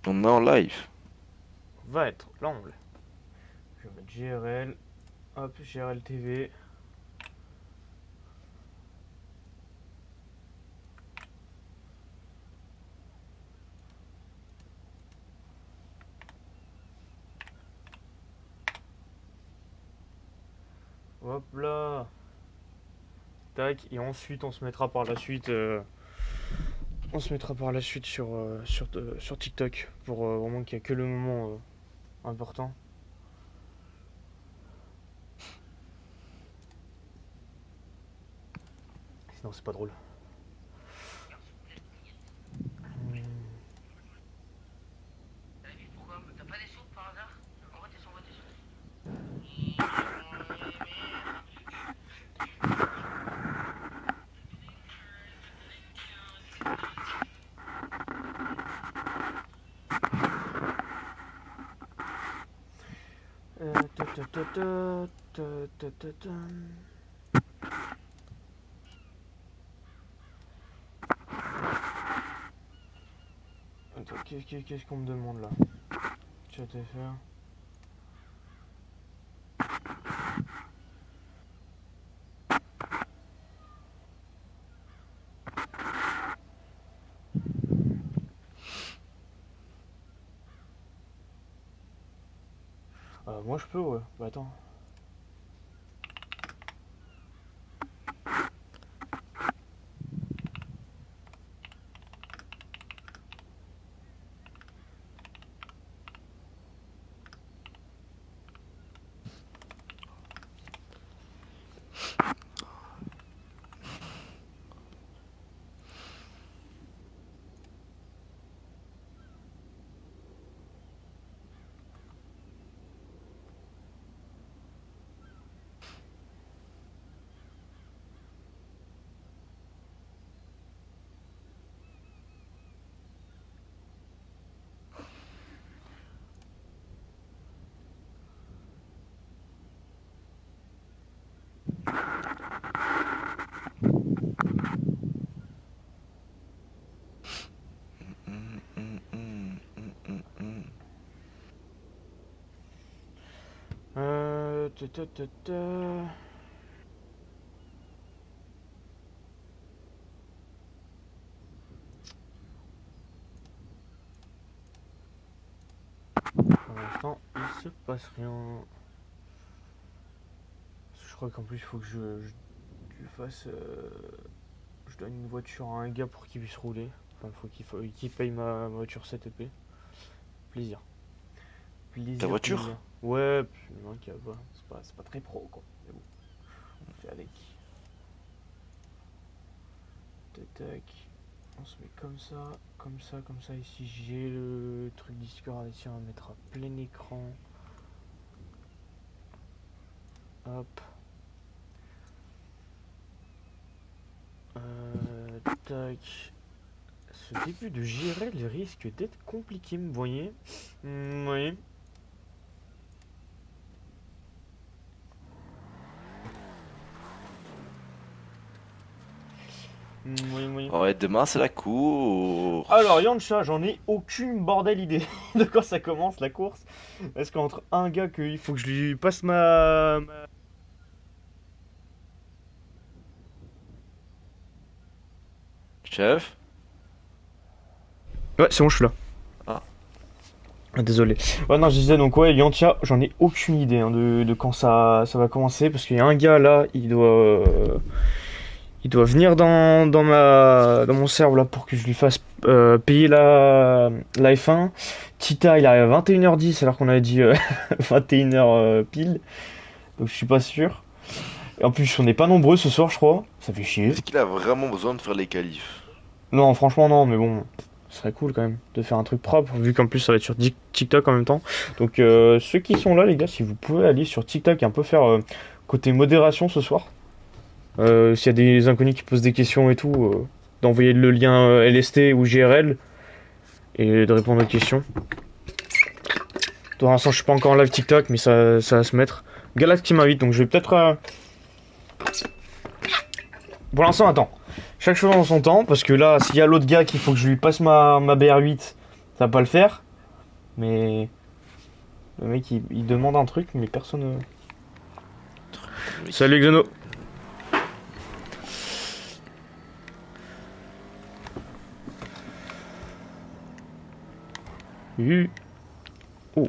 On est en live. Va être l'angle. Je vais mettre GRL. Hop, GRL TV. Hop là. Tac. Et ensuite, on se mettra par la suite. On se mettra par la suite sur TikTok. Pour vraiment qu'il n'y a que le moment important. Sinon, c'est pas drôle. Hmm. Ta, ta, ta, ta, ta, ta, ta, ta. Attends, qu'est-ce qu'on me demande là? Chat FR. Moi je peux, ouais. Bah attends. Hum, hum, hum, hum, hum, hum. Ta, ta, ta, ta. Pour l'instant, il se passe rien. Je crois qu'en plus, il faut que je fasse. Je donne une voiture à un gars pour qu'il puisse rouler. Enfin, qu'il paye ma voiture 7 EP. Plaisir. Ta Plaisir, plaisir. voiture? Ouais, puis un gars, bah, c'est pas très pro quoi. Mais bon, on fait avec. Tac, tac. On se met comme ça, comme ça, comme ça. Ici, j'ai le truc Discord. Ici, on va mettre à plein écran. Hop. Tac. Ce début de JRL risque d'être compliqué, vous voyez. Oui. Oui, oui. Ouais, demain c'est la Alors, course. Yancha, j'en ai aucune bordel idée de quand ça commence la course. Est-ce qu'entre un gars qu'il faut que je lui passe Chef? Ouais, c'est bon, je suis là. Ah, Ah, désolé. Ouais, non, je disais donc, ouais, Yantia, j'en ai aucune idée hein, de quand ça va commencer. Parce qu'il y a un gars là, il doit venir dans mon serve là pour que je lui fasse payer la F1. Tita, il arrive à 21h10 alors qu'on avait dit 21h pile. Donc je suis pas sûr. Et en plus, on n'est pas nombreux ce soir, je crois. Ça fait chier. est-ce qu'il a vraiment besoin de faire les qualifs? Non, franchement, non, mais bon, ce serait cool quand même de faire un truc propre, vu qu'en plus ça va être sur TikTok en même temps. Donc, ceux qui sont là, les gars, si vous pouvez aller sur TikTok et un peu faire côté modération ce soir. S'il y a des inconnus qui posent des questions et tout, d'envoyer le lien LST ou GRL et de répondre aux questions. Pour l'instant, je suis pas encore en live TikTok, mais ça va se mettre. Galax qui m'invite, donc je vais peut-être. Pour l'instant, attends. Chaque chose en son temps, parce que là, s'il y a l'autre gars qu'il faut que je lui passe ma BR8, ça va pas le faire. Mais le mec il demande un truc, mais personne. Salut Xeno. Oh.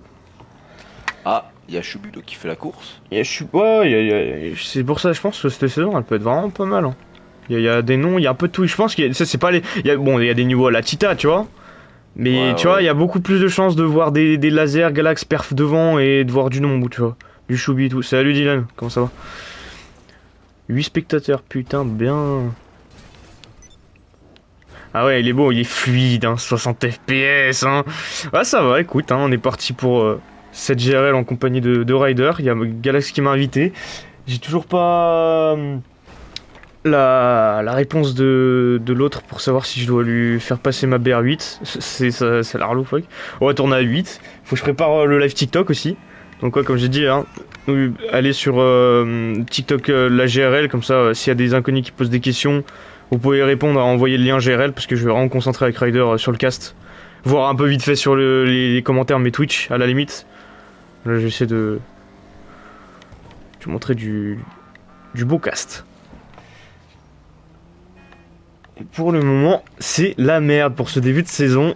Ah, il y a Shubudo qui fait la course. Ouais, c'est pour ça, je pense que cette saison elle peut être vraiment pas mal. Hein. Il y a des noms, il y a un peu de tout. Je pense que ça c'est pas les. Bon, il y a des niveaux à la Tita, tu vois. Mais Ouais, tu vois, ouais. il y a beaucoup plus de chances de voir des lasers, Galax, perf devant et de voir du nombre, tu vois. Du choubi et tout. Salut Dylan, comment ça va? 8 spectateurs, putain, bien. Ah ouais, il est beau, il est fluide, hein, 60 FPS, hein. Ah ça va, écoute, hein, on est parti pour cette GRL en compagnie de Ryder. Il y a Galax qui m'a invité. J'ai toujours pas la réponse de l'autre pour savoir si je dois lui faire passer ma BR8. Ça a l'air loufoque. On va tourner à 8. Faut que je prépare le live TikTok aussi. Donc ouais, comme j'ai dit, hein, allez sur TikTok la GRL, comme ça, s'il y a des inconnus qui posent des questions, vous pouvez répondre à envoyer le lien GRL, parce que je vais vraiment me concentrer avec Ryder sur le cast. Voir un peu vite fait sur les commentaires, mes Twitch, à la limite. Là, j'essaie de montrer du beau cast. Et pour le moment, c'est la merde pour ce début de saison.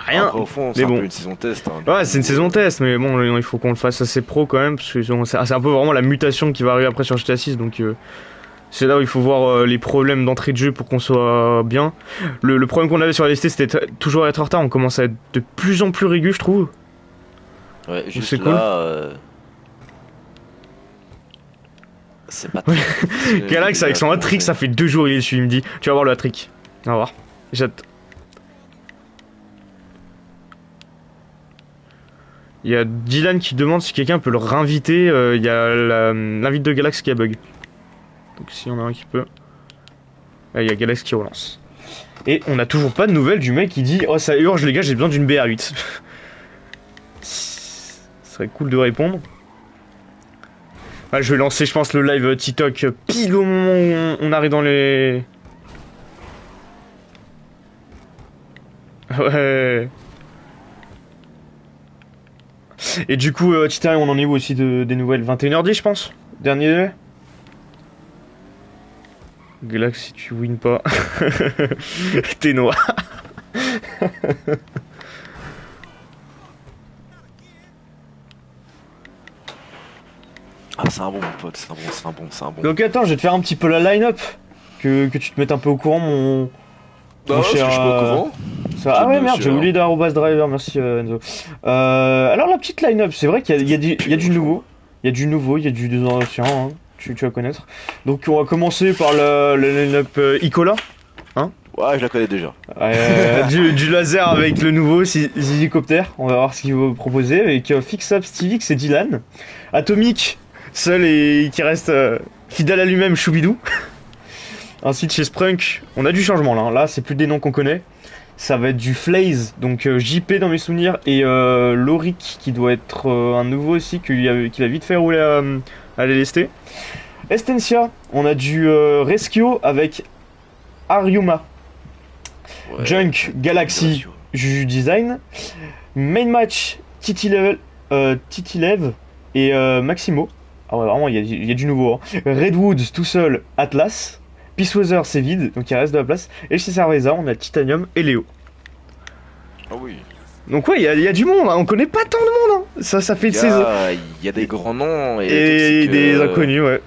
Rien. Après, au fond, c'est Mais un bon. peu une saison test. Hein, Ouais, c'est une saison test, mais bon, il faut qu'on le fasse assez pro quand même, parce que c'est un peu vraiment la mutation qui va arriver après sur GTA 6, donc c'est là où il faut voir les problèmes d'entrée de jeu pour qu'on soit bien. Le problème qu'on avait sur LST, c'était toujours être en retard, on commence à être de plus en plus régulier, je trouve. Ouais, juste c'est là, cool. c'est pas Ouais. très professionnel Galax déjà avec son à hat-trick, commencer. ça fait 2 jours il est dessus, il me dit, tu vas voir le hat-trick. On va voir. J'attends. Il y a Dylan qui demande si quelqu'un peut le réinviter. Il y a l'invite de Galax qui a bug. Donc si on a un qui peut. Là, il y a Galax qui relance. Et on n'a toujours pas de nouvelles du mec qui dit oh ça urge les gars, j'ai besoin d'une BR8. Ce serait cool de répondre. Ah, je vais lancer je pense le live TikTok pile au moment où on arrive dans les... Ouais. Et du coup, Tita, on en est où aussi des nouvelles? 21h10 je pense. Dernier délai. Galax, si tu wins pas, t'es noir. Ah, c'est un bon, mon pote, c'est un bon. Donc attends, je vais te faire un petit peu la line-up. Que tu te mettes un peu au courant, mon Ah, parce que cher. je suis pas au courant. Ah ouais, Bien merde, j'ai sûr. oublié d'arrobas driver, merci Enzo. Alors la petite line-up, c'est vrai qu'il y a du nouveau. Il y a du nouveau, il y a du ancien, hein. Tu vas connaître. Donc on va commencer par la line-up Icola. Ouais, je la connais déjà. Du laser avec le nouveau Zizicopter, on va voir ce qu'il va proposer. Avec Fix-Up, Stivix et Dylan. Atomic, seul et qui reste fidèle à lui-même, Choubidou. Ensuite chez Sprunk, on a du changement là. Là, c'est plus des noms qu'on connaît. Ça va être du Flaze, donc JP dans mes souvenirs, et Loric qui doit être un nouveau aussi, qu'il a vite fait rouler à l'LST. Estencia, on a du Rescue avec Aryuma. Ouais, Junk, Galaxy, Juju Design. Main match, Titilev et Maximo. Ah ouais, vraiment, il y a du nouveau. Hein. Redwood tout seul, Atlas. Peace Weather, c'est vide, donc il reste de la place. Et chez Cerveza, on a Titanium et Léo. Ah oui. Donc ouais, il y a du monde, hein. On connaît pas tant de monde. Hein. Ça fait de saison. Il y a des grands noms Et des inconnus, ouais.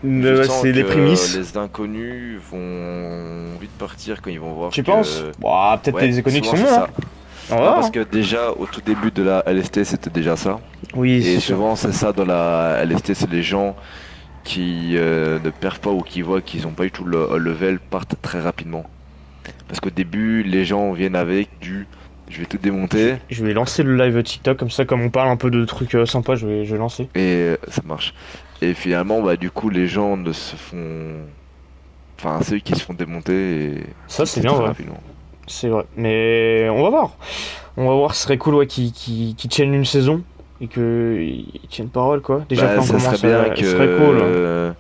Je sens C'est les que prémices. les inconnus vont vite partir quand ils vont voir Tu que... penses? Bah, peut-être Ouais, les inconnus qui souvent, sont c'est bons. ça. Hein. On va Non, voir, parce hein. que déjà, au tout début de la LST, c'était déjà ça. Oui, Et c'est sûr. souvent, c'est ça dans la LST, c'est les gens qui ne perdent pas ou qui voient qu'ils n'ont pas du tout le level partent très rapidement. Parce qu'au début, les gens viennent avec du je vais tout démonter Je vais lancer le live TikTok, comme ça, comme on parle un peu de trucs sympas, je vais lancer. et ça marche. Et finalement, bah, du coup, les gens ne se font. Enfin, ceux qui se font démonter et. Ça, c'est bien, très ouais. rapidement. C'est vrai. Mais on va voir. On va voir, ce serait cool, ouais, qu'ils tiennent une saison et qu'ils tiennent parole, quoi. Déjà, Bah, quand on ça commence, serait bien ce serait cool.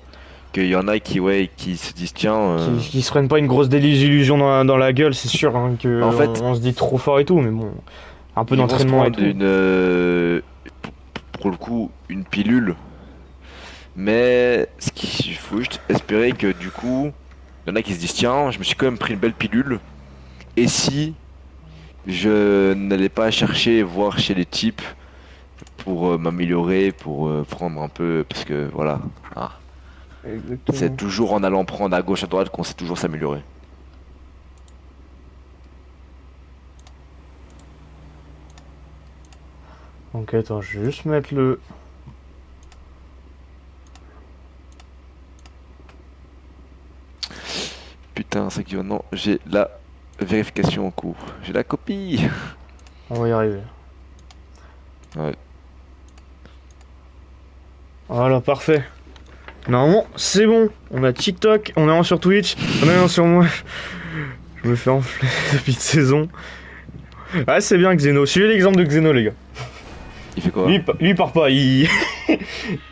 qu'il y en a qui, ouais, qui se disent tiens. Qu'ils se prennent pas une grosse désillusion dans la gueule, c'est sûr, hein, que En fait, on se dit trop fort et tout, mais bon. Un peu Ils vont se d'entraînement et prendre tout. pour le coup, une pilule. Mais il faut juste espérer que du coup, il y en a qui se disent tiens, je me suis quand même pris une belle pilule. Et si je n'allais pas chercher voir chez les types pour m'améliorer, pour prendre un peu, parce que voilà, hein, c'est Exactement. toujours en allant prendre à gauche à droite qu'on sait toujours s'améliorer. Donc attends, je vais juste mettre le... Putain, c'est qui non, j'ai la vérification en cours. J'ai la copie. On va y arriver. Ouais. Voilà, parfait. Normalement, c'est bon. On a TikTok, on est en sur Twitch, on est en sur moi. Je me fais enfler depuis de saison. Ah, c'est bien Xeno. Suivez l'exemple de Xeno, les gars. Il fait quoi? Lui, il part pas. Il...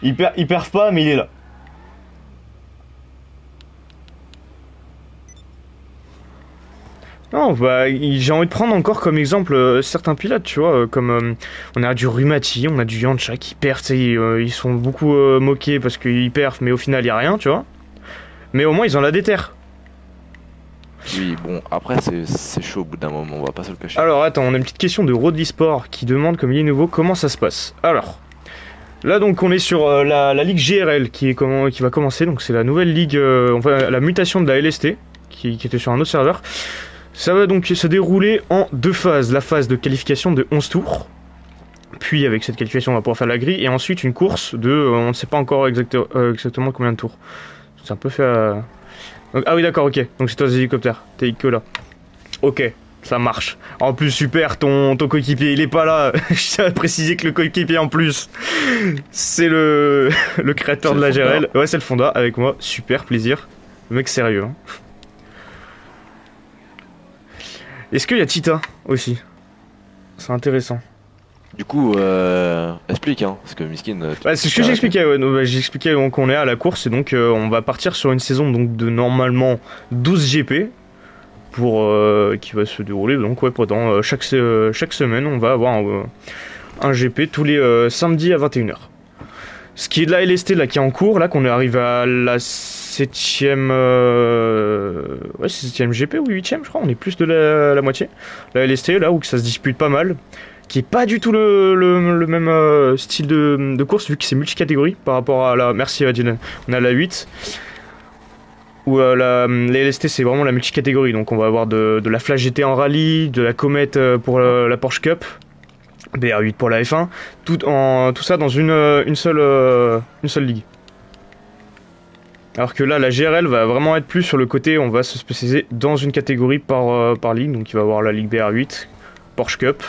il perd pas, mais il est là. Non, bah, j'ai envie de prendre encore comme exemple certains pilotes, tu vois, comme on a du Rumati, on a du Yancha qui perd, ils sont beaucoup moqués parce qu'ils perdent, mais au final, il y a rien, tu vois. Mais au moins, ils ont la déterre. Oui, bon, après c'est chaud au bout d'un moment, on va pas se le cacher. Alors, attends, on a une petite question de Rodley Sport qui demande, comme il est nouveau, comment ça se passe. Alors, là, donc, on est sur la ligue GRL qui va commencer, donc c'est la nouvelle ligue, enfin, la mutation de la LST qui était sur un autre serveur. Ça va donc se dérouler en deux phases. La phase de qualification de 11 tours. Puis avec cette qualification, on va pouvoir faire la grille. Et ensuite une course de... on ne sait pas encore exactement combien de tours. C'est un peu fait... Donc, ah oui d'accord, ok. Donc c'est toi les hélicoptères. T'es que là. Ok, ça marche. En plus super, ton coéquipier il est pas là. Je tiens à préciser que le coéquipier en plus, c'est le créateur C'est de le la Fonda. GRL. Ouais c'est le Fonda avec moi. Super plaisir. Le mec sérieux. Hein. Est-ce qu'il y a Tita aussi? C'est intéressant. Du coup, explique, hein, parce que Miskin, Bah, c'est ce t'es que arrêté. j'expliquais, ouais. Donc, bah, j'expliquais qu'on est à la course et donc on va partir sur une saison donc, de normalement 12 GP pour, qui va se dérouler donc ouais, pendant chaque semaine on va avoir un GP tous les samedis à 21h. Ce qui est de la LST là qui est en cours, là qu'on arrive à la 7ème ouais, 7ème GP ou 8ème je crois, on est plus de la moitié. La LST là où ça se dispute pas mal, qui est pas du tout le même style de course vu que c'est multicatégorie par rapport à la... Merci Dylan. On a la 8 où la LST c'est vraiment la multicatégorie, donc on va avoir de la Flash GT en rallye, de la Comet pour la Porsche Cup, BR8 pour la F1, tout ça dans une seule ligue. Alors que là, la GRL va vraiment être plus sur le côté, on va se spécialiser dans une catégorie par ligue, donc il va y avoir la Ligue BR8, Porsche Cup,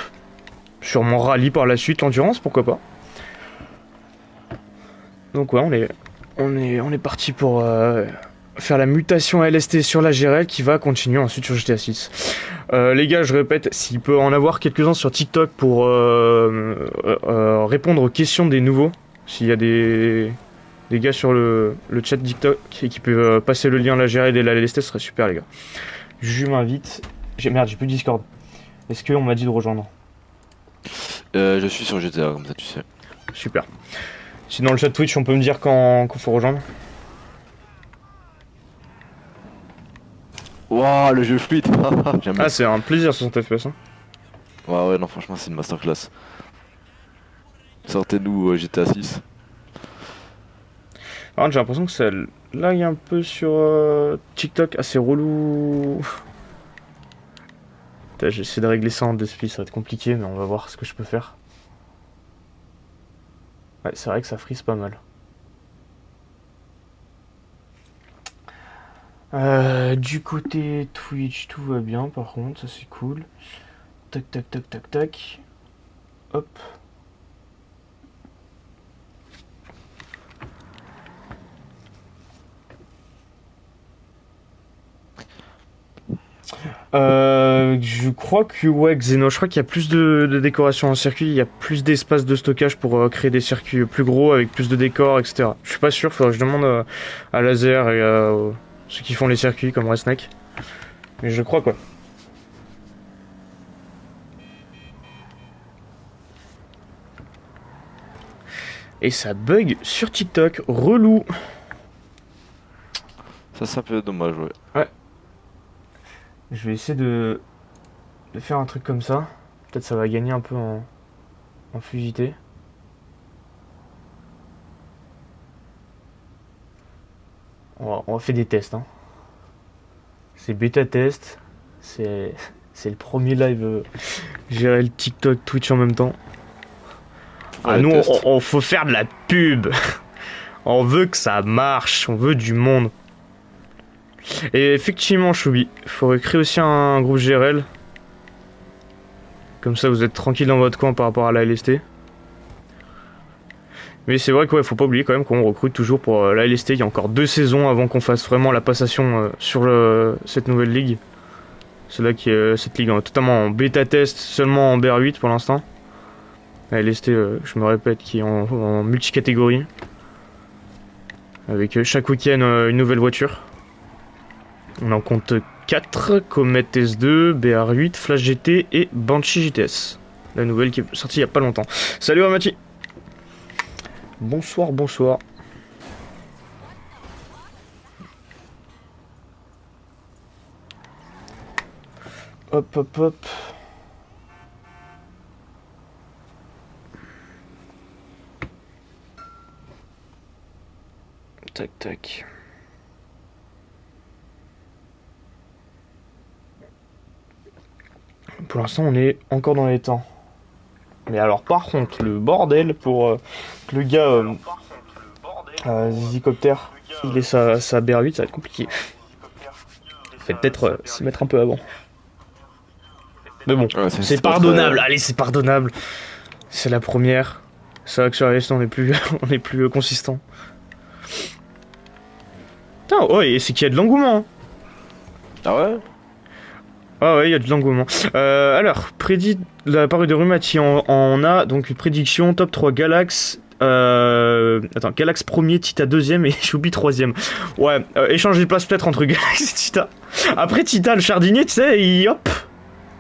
sûrement rallye par la suite, endurance, pourquoi pas. Donc ouais, on est parti pour faire la mutation LST sur la GRL qui va continuer ensuite sur GTA 6. Les gars, je répète, s'il peut en avoir quelques-uns sur TikTok pour répondre aux questions des nouveaux, s'il y a des gars sur le chat TikTok qui peuvent passer le lien à la GRL et la LST, ce serait super les gars. Je m'invite. Merde, j'ai plus de Discord. Est-ce qu'on m'a dit de rejoindre? Je suis sur GTA, comme ça tu sais. Super. Si dans le chat Twitch, on peut me dire quand faut rejoindre. Waouh, le jeu fluide. J'aime bien. Ah, c'est un plaisir 60 FPS. Hein. Ouais, ouais, non, franchement, c'est une masterclass. Sortez-nous GTA 6. Par contre, j'ai l'impression que ça lag un peu sur TikTok. Ah, c'est relou. Putain, j'essaie de régler ça en deux speed, ça va être compliqué, mais on va voir ce que je peux faire. Ouais, c'est vrai que ça frise pas mal. Du côté Twitch, tout va bien par contre, ça c'est cool. Tac, tac, tac, tac, tac. Hop. Je crois que ouais, Xeno, je crois qu'il y a plus de décoration en circuit, il y a plus d'espace de stockage pour créer des circuits plus gros avec plus de décors, etc. Je suis pas sûr, faudrait que je demande à Laser et à ceux qui font les circuits comme Resnack. Mais je crois quoi. Et ça bug sur TikTok. Relou. Ça, c'est un peu dommage, ouais. Ouais. Je vais essayer de faire un truc comme ça. Peut-être ça va gagner un peu en fluidité. On va faire des tests. Hein. C'est bêta test. C'est le premier live. Gérer le TikTok, Twitch en même temps. Ah, nous, on faut faire de la pub. On veut que ça marche. On veut du monde. Et effectivement, Choubi, il faudrait créer aussi un groupe GRL. Comme ça, vous êtes tranquille dans votre coin par rapport à la LST. Mais c'est vrai qu'il faut pas oublier quand même qu'on recrute toujours pour la LST. Il y a encore 2 saisons avant qu'on fasse vraiment la passation sur cette nouvelle ligue. C'est là que cette ligue est totalement en bêta test, seulement en BR8 pour l'instant. La LST, je me répète, qui est en multicatégorie. Avec chaque week-end une nouvelle voiture. On en compte 4, Comet S2, BR8, Flash GT et Banshee GTS. La nouvelle qui est sortie il y a pas longtemps. Salut Amati. Bonsoir, bonsoir. Hop, hop, hop. Tac, tac. Pour l'instant, on est encore dans les temps. Mais alors, par contre, le bordel pour que le gars Zizicopter, il ait sa BR8, ça va être compliqué. Il fait peut-être s'y mettre un peu avant. Mais bon, ouais, c'est pardonnable. Allez, c'est pardonnable. C'est la première. C'est vrai que sur la liste, on est plus, on est plus consistant. Putain, ouais, c'est qu'il y a de l'engouement. Hein. Ah ouais? Ah ouais, il y a de l'engouement. Alors, prédit la parue de Rumati, on a donc une prédiction top 3 Galax. Attends, Galax premier, Tita deuxième et Choubi troisième. Ouais, échanger de place peut-être entre Galax et Tita. Après Tita, le jardinier, tu sais, hop,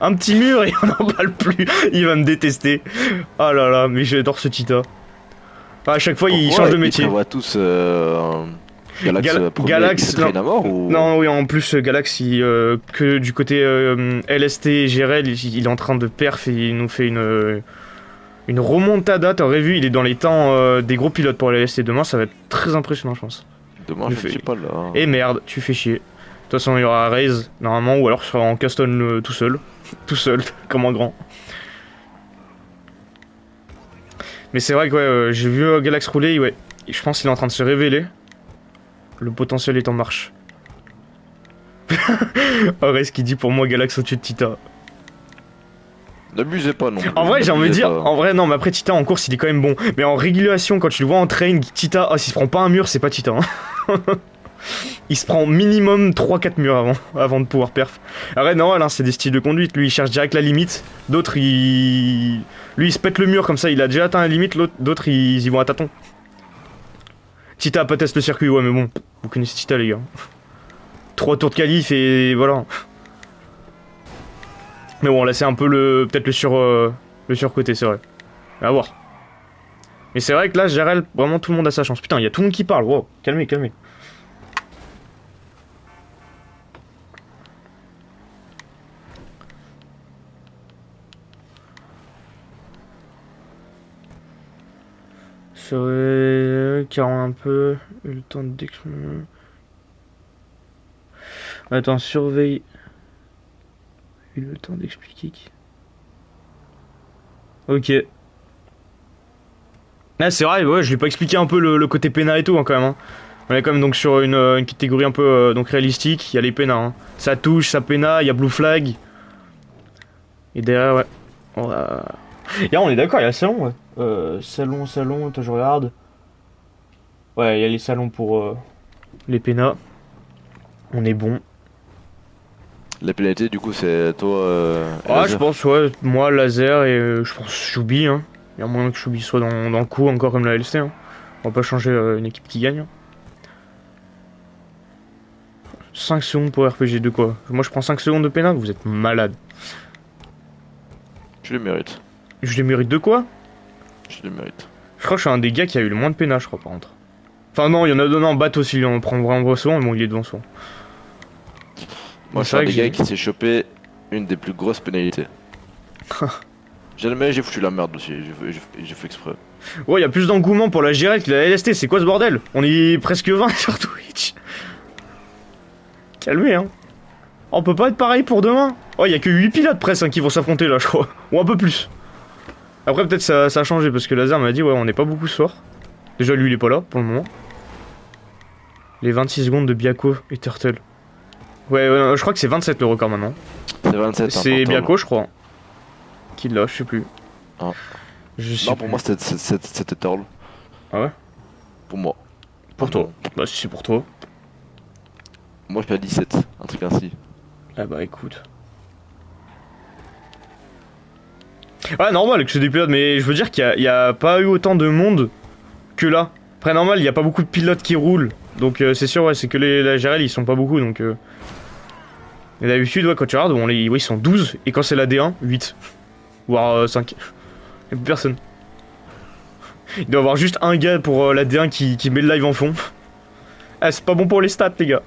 un petit mur et on n'en parle plus. Il va me détester. Ah là là, mais j'adore ce Tita. À chaque fois, il change de métier. On voit tous Galax à mort ou... Non, oui, en plus, Galax, que du côté LST et GRL, il est en train de perf et il nous fait une remontada. T'aurais vu, il est dans les temps des gros pilotes pour LST. Demain, ça va être très impressionnant, je pense. Demain, je sais pas là. Et merde, tu fais chier. De toute façon, il y aura Raze, normalement, ou alors je serai en Caston tout seul. Tout seul, comme un grand. Mais c'est vrai que ouais, j'ai vu Galax rouler, ouais. Je pense qu'il est en train de se révéler. Le potentiel est en marche. Raze qui dit pour moi Galax au-dessus de Tita. N'abusez pas non plus. En vrai, j'ai envie de dire, en vrai, non, mais après Tita en course, il est quand même bon. Mais en régulation, quand tu le vois en train, Tita, s'il se prend pas un mur, c'est pas Tita. Hein. Il se prend minimum 3-4 murs avant de pouvoir perf. Après, non, là, c'est des styles de conduite. Lui, il cherche direct la limite. D'autres, lui, il se pète le mur comme ça, il a déjà atteint la limite. D'autres, ils y vont à tâtons. Tita a pas testé le circuit, ouais, mais bon, vous connaissez Tita, les gars. 3 tours de qualif et voilà. Mais bon, là, c'est un peu peut-être le surcoté, c'est vrai. À voir. Mais c'est vrai que là, GRL, vraiment tout le monde a sa chance. Putain, il y a tout le monde qui parle. Wow, calmez, calmez. Serait un peu eu le temps d'exprimer. Attends, surveille. Eu le temps d'expliquer. Ok. Ah, c'est vrai, ouais, je lui ai pas expliqué un peu le côté péna et tout, hein, quand même. Hein. On est quand même donc sur une catégorie un peu donc réalistique. Il y a les pénas. Hein. Ça touche, ça péna, il y a Blue Flag. Et derrière, ouais. Et on est d'accord, il y a le salon, ouais. Salon, toi je regarde. Ouais, il y a les salons pour les pénas. On est bon. La pénalité, du coup, c'est toi. Ah, je pense, ouais, moi, Laser et je pense Choubi. Hein. Il y a moyen que Choubi soit dans le coup, encore comme la LC. Hein. On va pas changer une équipe qui gagne. 5 secondes pour RPG de quoi? Moi, je prends 5 secondes de pénal, vous êtes malade. Je les mérite. Je les mérite de quoi? Je les mérite. Je crois que je suis un des gars qui a eu le moins de pénage, je crois, par contre. Enfin, non, il y en a deux en bateau aussi, on prend vraiment souvent, mais bon, il est devant souvent. Moi, je suis un des gars qui s'est chopé une des plus grosses pénalités. Jamais j'ai foutu la merde aussi, j'ai fait exprès. Ouais, il y a plus d'engouement pour la GRL que la LST, c'est quoi ce bordel? On est presque 20 sur Twitch. Calmez, hein. On peut pas être pareil pour demain. Oh, il y a que 8 pilotes presque hein, qui vont s'affronter là, je crois. Ou un peu plus. Après, peut-être ça a changé parce que Laser m'a dit, ouais, on n'est pas beaucoup ce soir. Déjà, lui, il est pas là pour le moment. Les 26 secondes de Biako et Turtle. Ouais, je crois que c'est 27 le record maintenant. C'est 27. C'est Biako, je crois. Qui l'a, je sais plus. Ah. Non, pour moi, c'était Turtle. Ah ouais? Pour moi. Pour toi. Bah, si c'est pour toi. Moi, je fais à 17, un truc ainsi. Ah bah, écoute. Ouais, normal que c'est des pilotes, mais je veux dire qu'il y a pas eu autant de monde que là. Après, normal, il n'y a pas beaucoup de pilotes qui roulent. Donc, c'est sûr, ouais, c'est que la GRL, ils sont pas beaucoup. Donc, et d'habitude, ouais, quand tu regardes, ouais, ils sont 12. Et quand c'est la D1, 8. Voire 5. Il n'y a plus personne. Il doit y avoir juste un gars pour la D1 qui met le live en fond. Ah, c'est pas bon pour les stats, les gars.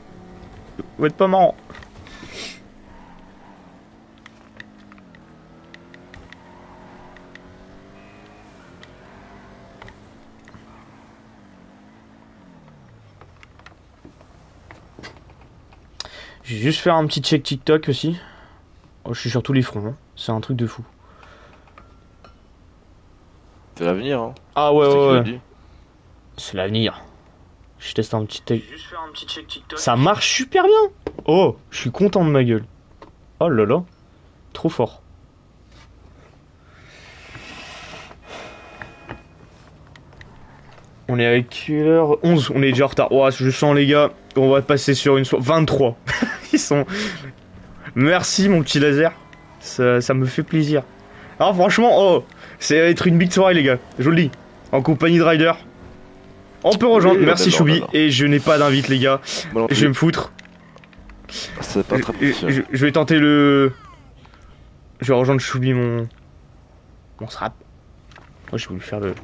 Ça va être pas marrant. Je vais juste faire un petit check TikTok aussi. Oh, je suis sur tous les fronts, hein. C'est un truc de fou. C'est l'avenir, hein. Ah ouais, ouais. C'est l'avenir. Je teste un petit check. Juste faire un petit check TikTok. Ça marche super bien. Oh, je suis content de ma gueule. Oh là là. Trop fort. On est avec quelle heure? 11, on est déjà en retard. Oh, je sens les gars, on va passer sur une soirée. 23. Ils sont... Merci mon petit laser. Ça me fait plaisir. Alors franchement, oh, c'est être une big soirée les gars. Je vous le dis. En compagnie de Ryder. On peut rejoindre, merci Choubi. Et je n'ai pas d'invite les gars. Je vais me foutre. C'est pas très je vais tenter le... Je vais rejoindre Choubi mon strap. Moi j'ai voulu faire le...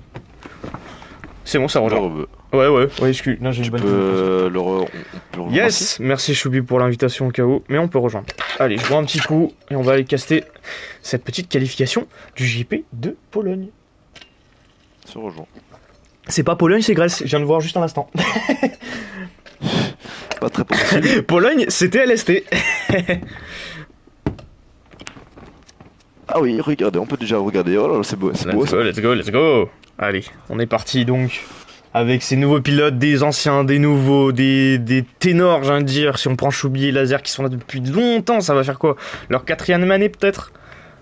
C'est bon, ça rejoint. Ouais, excuse. Non, j'ai une bonne on peut le yes, merci Choubi pour l'invitation au cas où, mais on peut rejoindre. Allez, je bois un petit coup et on va aller caster cette petite qualification du JP de Pologne. Ça rejoint. C'est pas Pologne, c'est Grèce, je viens de voir juste un instant. Pas très possible. Pologne, c'était LST. Ah oui, regardez, on peut déjà regarder. Oh là là, c'est beau, c'est beau. Let's go. Allez, on est parti donc. Avec ces nouveaux pilotes, des anciens, des nouveaux, des ténors, j'ai envie de dire. Si on prend Choubi et Laser qui sont là depuis longtemps, ça va faire quoi? Leur 4e année peut-être?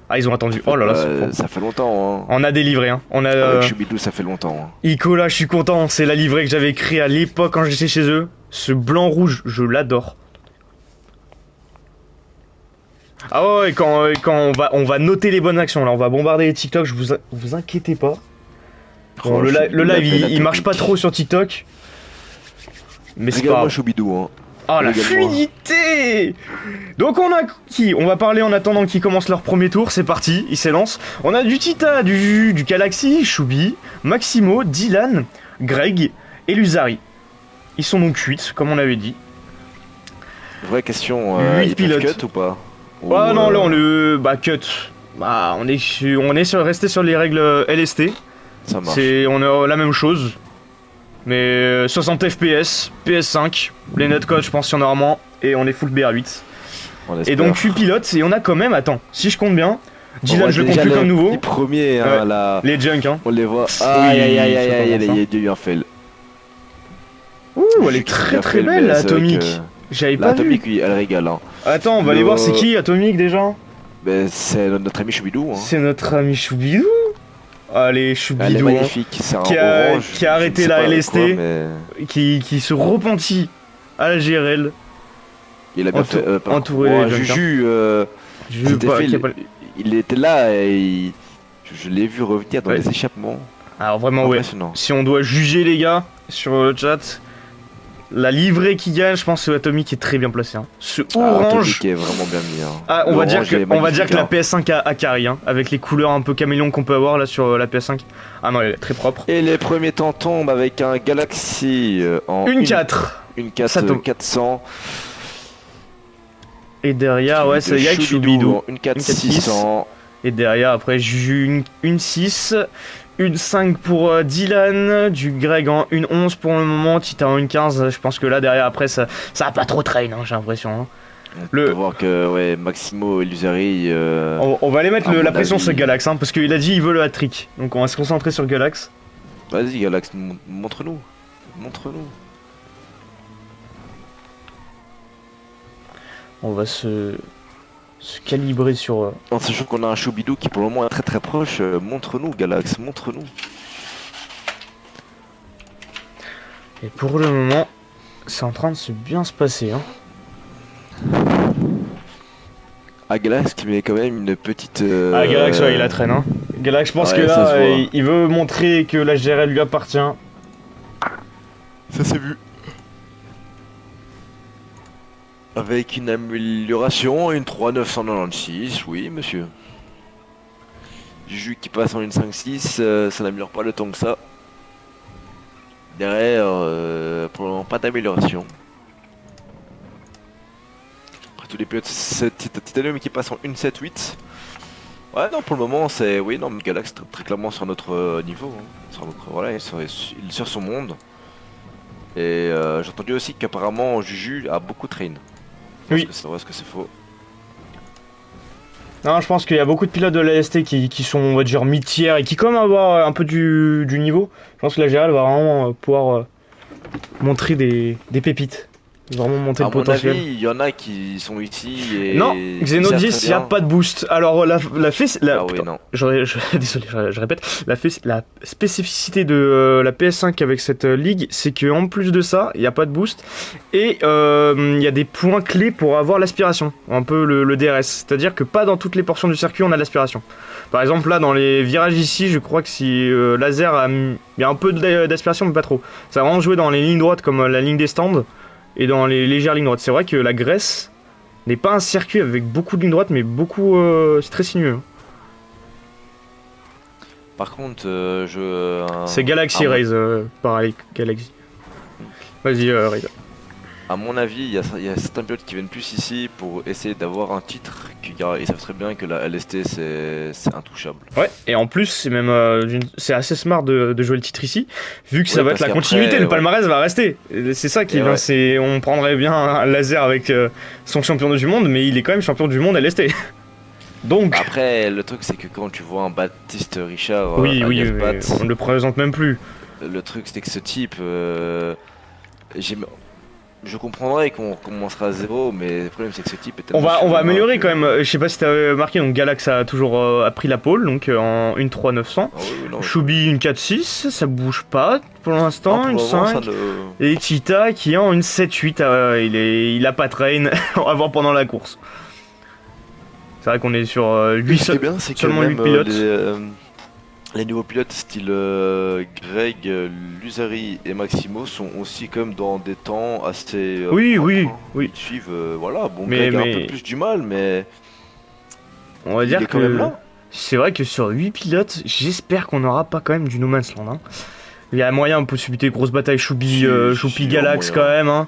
Ah, ils ont attendu. Oh là là, ça fait longtemps. Hein. On a des livrets. Hein. On a. Avec Choubidou, ça fait longtemps. Hein. Icola, je suis content. C'est la livrée que j'avais créée à l'époque quand j'étais chez eux. Ce blanc-rouge, je l'adore. Ah ouais, quand on va noter les bonnes actions, là, on va bombarder les TikTok, vous inquiétez pas. Bon, le live, il marche pas trop sur TikTok. Mais c'est pas... Regarde-moi Choubidou, hein. Oh, la fluidité! Donc on a qui? On va parler en attendant qu'ils commencent leur premier tour, c'est parti, ils s'élancent. On a du Tita, du Galaxy, Choubi, Maximo, Dylan, Greg et Luzari. Ils sont donc 8, comme on avait dit. Vraie question, 8 pilotes. Cut ou pas? Ah non, là on le... Bah cut. Bah on est resté sur les règles LST. Ça marche. On a la même chose. Mais 60 FPS, PS5, les netcodes je pense qu'il y en aura moins. Et on est full BR8. Et donc je suis pilote et on a quand même, attends, si je compte bien, Dylan je le compte plus comme nouveau. Les premiers, hein, là, les junk hein. on les voit. Aïe, il y a eu un fail. Ouh, elle est très belle la Atomic. J'avais pas vu. Atomic, oui, elle régale. Hein. Attends, on va aller voir c'est qui Atomic déjà. Ben, c'est notre ami Choubidou. Hein. C'est notre ami Choubidou. Allez, Choubidou. Elle est magnifique, c'est un orange. Qui a arrêté la LST, qui se repentit à la GRL. Il a bien fait. Entouré Juju, il était là et je l'ai vu revenir dans les échappements. Alors vraiment, ouais. Si on doit juger les gars sur le chat, La livrée qui gagne, je pense que Atomic qui est très bien placé. Hein. Ce Atomic orange. est vraiment bien mis. Hein. Ah, on va dire que la hein. PS5 a carry, hein, avec les couleurs un peu caméléon qu'on peut avoir là sur la PS5. Ah non, elle est très propre. Et les premiers temps tombent avec un Galaxy en Une 4. Une 4 Ça tombe. 400. Et derrière, ouais, c'est Yak Choubidou. Une 4 600. Et derrière, après, j'ai une 6. Une 5 pour Dylan, du Greg en une 11 pour le moment, Tita en une 15. Je pense que là, derrière, après, ça va pas trop train, hein, j'ai l'impression. Hein. On peut voir que ouais, Maximo et Lusari. On va aller mettre la pression avis... sur Galax, hein, parce qu'il a dit il veut le hat-trick. Donc on va se concentrer sur Galax. Vas-y, Galax, montre-nous. Montre-nous. On va se calibrer sur... En sachant qu'on a un Choubidou qui pour le moment est très très proche, montre-nous Galax, montre-nous. Et pour le moment, c'est en train de se bien se passer. Hein. Ah, Galax qui met quand même une petite... Ah, Galax, ouais, il la traîne. Hein. Galax, je pense que là, il veut montrer que la GRL lui appartient. Ça s'est vu. Avec une amélioration, une 3,996, oui monsieur. Juju qui passe en une 5,6, ça n'améliore pas le temps que ça. Derrière, pour le moment, pas d'amélioration. Après tous les pilotes, c'est Titanium qui passe en 1,7,8. Ouais, non, pour le moment, c'est... Oui, non, Galax très clairement sur notre niveau. Hein. Sur notre... Voilà, il est sur son monde. Et j'ai entendu aussi qu'apparemment Juju a beaucoup de train. Oui. Est-ce que c'est vrai, est-ce que c'est faux? Non, je pense qu'il y a beaucoup de pilotes de l'AST qui sont, on va dire, mi-tiers et qui quand même avoir un peu du niveau. Je pense que la GRL va vraiment pouvoir montrer des pépites. Vraiment monter le potentiel. À mon avis, il y en a qui sont ici et... Non, Xenodis, il n'y a pas de boost. Alors, Ah oui, non. Désolé, je répète. La spécificité de la PS5 avec cette ligue, c'est qu'en plus de ça, il n'y a pas de boost. Et il y a des points clés pour avoir l'aspiration. Un peu le DRS. C'est-à-dire que pas dans toutes les portions du circuit, on a l'aspiration. Par exemple, là, dans les virages ici, je crois que si Laser il y a un peu d'aspiration, mais pas trop. Ça va vraiment jouer dans les lignes droites comme la ligne des stands. Et dans les légères lignes droites. C'est vrai que la Grèce n'est pas un circuit avec beaucoup de lignes droites, mais beaucoup... c'est très sinueux. Par contre, c'est Galaxy Race, pareil, Galaxy. Vas-y, Raid. À mon avis, il y a certains pilotes qui viennent plus ici pour essayer d'avoir un titre. Ils savent très bien que la LST, c'est intouchable. Ouais, et en plus, c'est même c'est assez smart de jouer le titre ici, vu que ça va être la continuité, le palmarès va rester. C'est ça qui est bien, c'est on prendrait bien un Laser avec son champion du monde, mais il est quand même champion du monde LST. Donc... Après, le truc, c'est que quand tu vois un Baptiste Richard, oui, on ne le présente même plus. Le truc, c'est que ce type... Je comprendrais qu'on commencera à zéro, mais le problème c'est que ce type est tellement... On va améliorer quand même. Je sais pas si t'as marqué, donc Galax a toujours pris la pole, donc en une 3,900. Choubi une 4,6, ça bouge pas pour l'instant, une 5. Et Cheetah qui est en une 7,8, il a pas train, on va voir pendant la course. C'est vrai qu'on est sur 8 seulement 8 pilotes. Les nouveaux pilotes style Greg, Lusari et Maximo sont aussi comme dans des temps assez... oui. Ils suivent, voilà, bon, mais, Greg a un peu plus du mal, mais... On va dire que c'est vrai que sur 8 pilotes, j'espère qu'on n'aura pas quand même du No Man's Land. Hein. Il y a moyen, possibilité, grosse bataille Choupi Galax quand même, hein.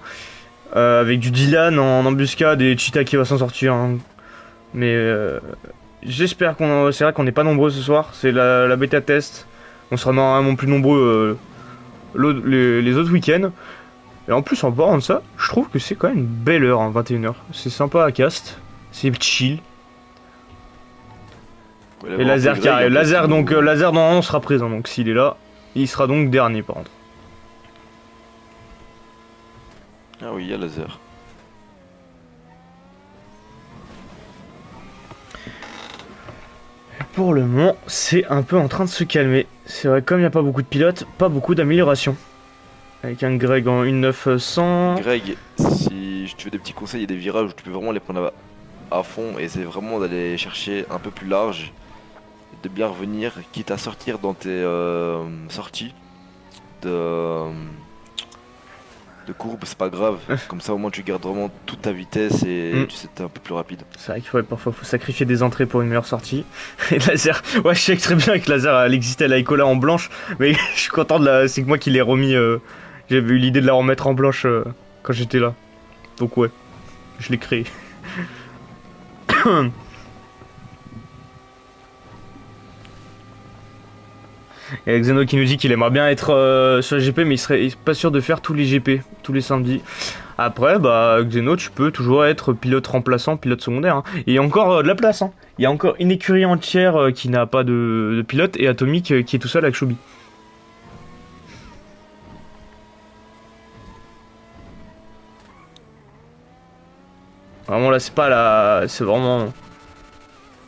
Avec du Dylan en embuscade et Cheetah qui va s'en sortir. Hein. Mais... j'espère c'est vrai qu'on n'est pas nombreux ce soir, c'est la bêta test. On sera normalement plus nombreux les autres week-ends. Et en plus, en parlant de ça, je trouve que c'est quand même une belle heure, hein, 21h. C'est sympa à cast, c'est chill. Et Laser qui arrive. Laser normalement sera présent, donc s'il est là, il sera donc dernier par contre. Ah oui, il y a Laser. Pour le moment, c'est un peu en train de se calmer. C'est vrai, comme il n'y a pas beaucoup de pilotes, pas beaucoup d'amélioration. Avec un Greg en 1,900. Greg, si tu veux des petits conseils, il y a des virages où tu peux vraiment les prendre à fond et c'est vraiment d'aller chercher un peu plus large. De bien revenir, quitte à sortir dans tes sorties. de courbe, c'est pas grave. Comme ça, au moins, tu gardes vraiment toute ta vitesse et tu sais, t'es un peu plus rapide. C'est vrai que ouais, parfois faut sacrifier des entrées pour une meilleure sortie. Et laser, ouais, je sais très bien que laser, elle existait, elle Icola en blanche, mais je suis content de la. C'est que moi qui l'ai remis. J'avais eu l'idée de la remettre en blanche quand j'étais là. Donc ouais, je l'ai créé. Et Xeno qui nous dit qu'il aimerait bien être sur les GP, mais il serait pas sûr de faire tous les GP, tous les samedis. Après, bah, Xeno, tu peux toujours être pilote remplaçant, pilote secondaire. Hein. Et il y a encore de la place. Hein. Il y a encore une écurie entière qui n'a pas de pilote et Atomic qui est tout seul avec Shubi. Vraiment, là, c'est pas la. C'est vraiment.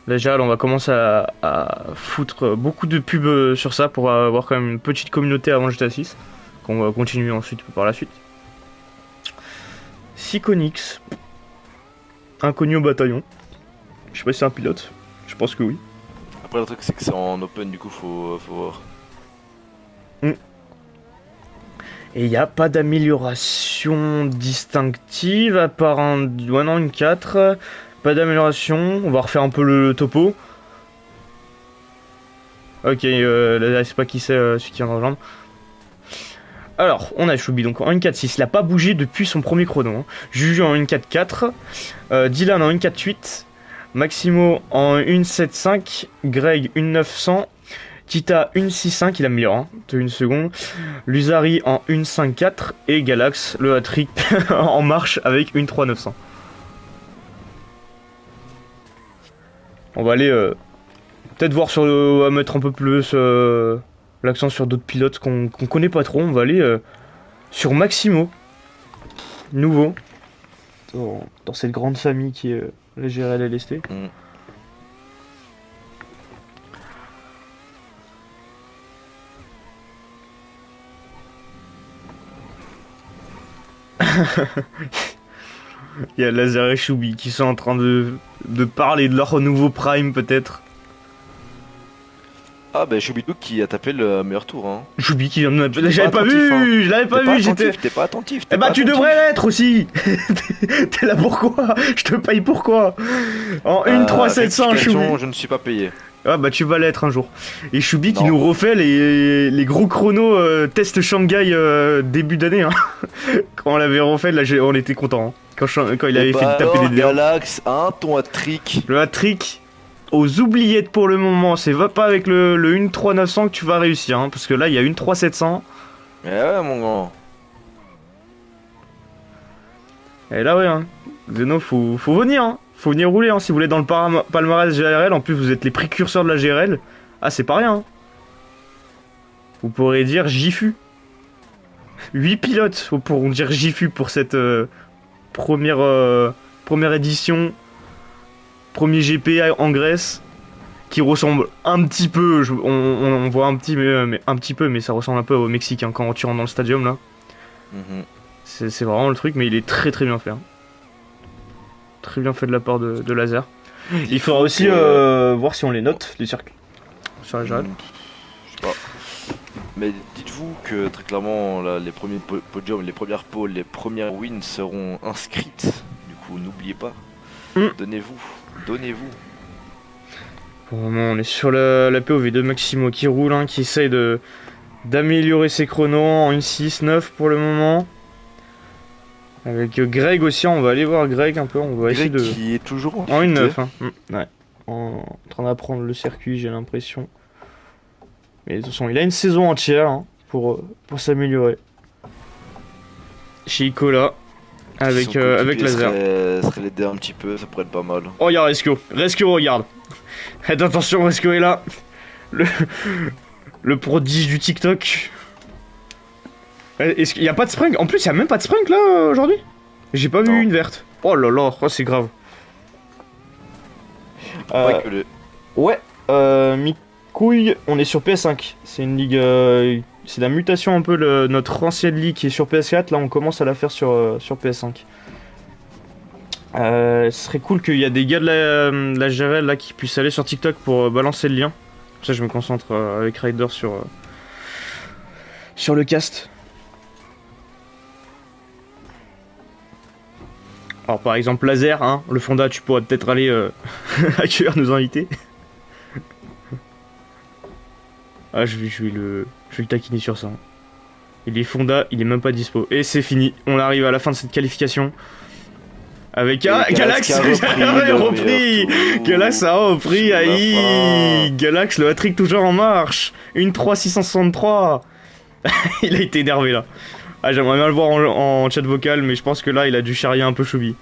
Là, Gérald, on va commencer à foutre beaucoup de pubs sur ça pour avoir quand même une petite communauté avant GTA 6. Qu'on va continuer ensuite par la suite. Syconix. Inconnu au bataillon. Je sais pas si c'est un pilote. Je pense que oui. Après, le truc, c'est que c'est en open, du coup, faut voir. Et il n'y a pas d'amélioration distinctive à part un. Ouais, non, une 4. Pas d'amélioration. On va refaire un peu le topo. Ok, là, c'est pas qui c'est celui qui vient de rejoindre. Alors, on a Shubi donc en 1.4.6, il n'a pas bougé depuis son premier chrono. Hein. Juju en 1.4.4, Dylan en 1.4.8, Maximo en 1.7.5, Greg 1.900, Tita 1.6.5, il améliore hein, de une seconde, Luzari en 1.5.4 et Galax, le hat-trick en marche avec 1.3.900. On va aller peut-être voir sur le... à mettre un peu plus... l'accent sur d'autres pilotes qu'on connaît pas trop. On va aller sur Maximo, nouveau, dans cette grande famille qui est la GRL LST. Il y a Laser et Shubi qui sont en train de parler de leur nouveau prime peut-être. Ah bah Choubidou qui a tapé le meilleur tour hein. Shubi qui vient de m'appeler. J'avais pas vu, hein. je l'avais pas vu, j'étais. T'es pas attentif. Eh bah tu devrais l'être aussi. T'es là pourquoi? Je te paye pourquoi? En 1.3.700 Shubi. Je ne suis pas payé. Ah bah tu vas l'être un jour. Et Shubi qui nous refait les gros chronos test Shanghai début d'année. Hein. Quand on l'avait refait, là on était content. Hein. Quand il avait fait taper des dés. Galax, hein, ton hat-trick. Le hat-trick aux oubliettes pour le moment. C'est pas avec le 1.3.900 que tu vas réussir. Hein, parce que là il y a 1.3.700. Eh ouais mon grand. Et là ouais, hein. Xeno faut venir. Hein. Faut venir rouler hein, si vous voulez dans le palmarès GRL. En plus, vous êtes les précurseurs de la GRL. Ah, c'est pas rien. Hein. Vous pourrez dire JFU. 8 pilotes pourront dire JFU pour cette première édition. Premier GP en Grèce. Qui ressemble un petit peu. On voit un petit peu, mais ça ressemble un peu au Mexique hein, quand tu rentres dans le stadium là. C'est vraiment le truc, mais il est très très bien fait. Hein. Très bien fait de la part de Laser. Il faudra aussi voir si on les note, les circuits. Sur la GRL. Je sais pas. Mais dites-vous que très clairement, là, les premiers podiums, les premières poles, les premières wins seront inscrites. Du coup, n'oubliez pas. Donnez-vous. Pour le moment, on est sur la POV de Maximo qui roule, hein, qui essaye d'améliorer ses chronos en 1.6.9 pour le moment. Avec Greg aussi, on va aller voir Greg un peu, on va essayer de... qui est toujours en 1.9, hein. Ouais. En train d'apprendre le circuit, j'ai l'impression. Mais de toute façon, il a une saison entière hein, pour s'améliorer. Chez Icola, avec Laser. Serait l'aider un petit peu, ça pourrait être pas mal. Oh, regarde Resco, regarde. Faites attention, Resco est là. Le prodige du TikTok. Est-ce qu'il y a pas de sprint? En plus, il y a même pas de sprint là aujourd'hui. J'ai pas vu une verte. Oh là là, oh, c'est grave. Ouais, Micouille, on est sur PS5. C'est une ligue. C'est la mutation un peu de notre ancienne ligue qui est sur PS4. Là, on commence à la faire sur PS5. Ce serait cool qu'il y a des gars de la GRL là qui puissent aller sur TikTok pour balancer le lien. Comme ça, je me concentre avec Ryder sur le cast. Alors par exemple laser, hein, le Fonda, tu pourrais peut-être aller accueillir nos invités. Ah, je vais le taquiner sur ça. Et les Fonda, il est même pas dispo. Et c'est fini. On arrive à la fin de cette qualification. Avec Galax a repris. Galax a repris. Aïe. Galax, le hat-trick toujours en marche. Une 3-663. Il a été énervé là. Ah, j'aimerais bien le voir en chat vocal, mais je pense que là, il a dû charrier un peu Choubi.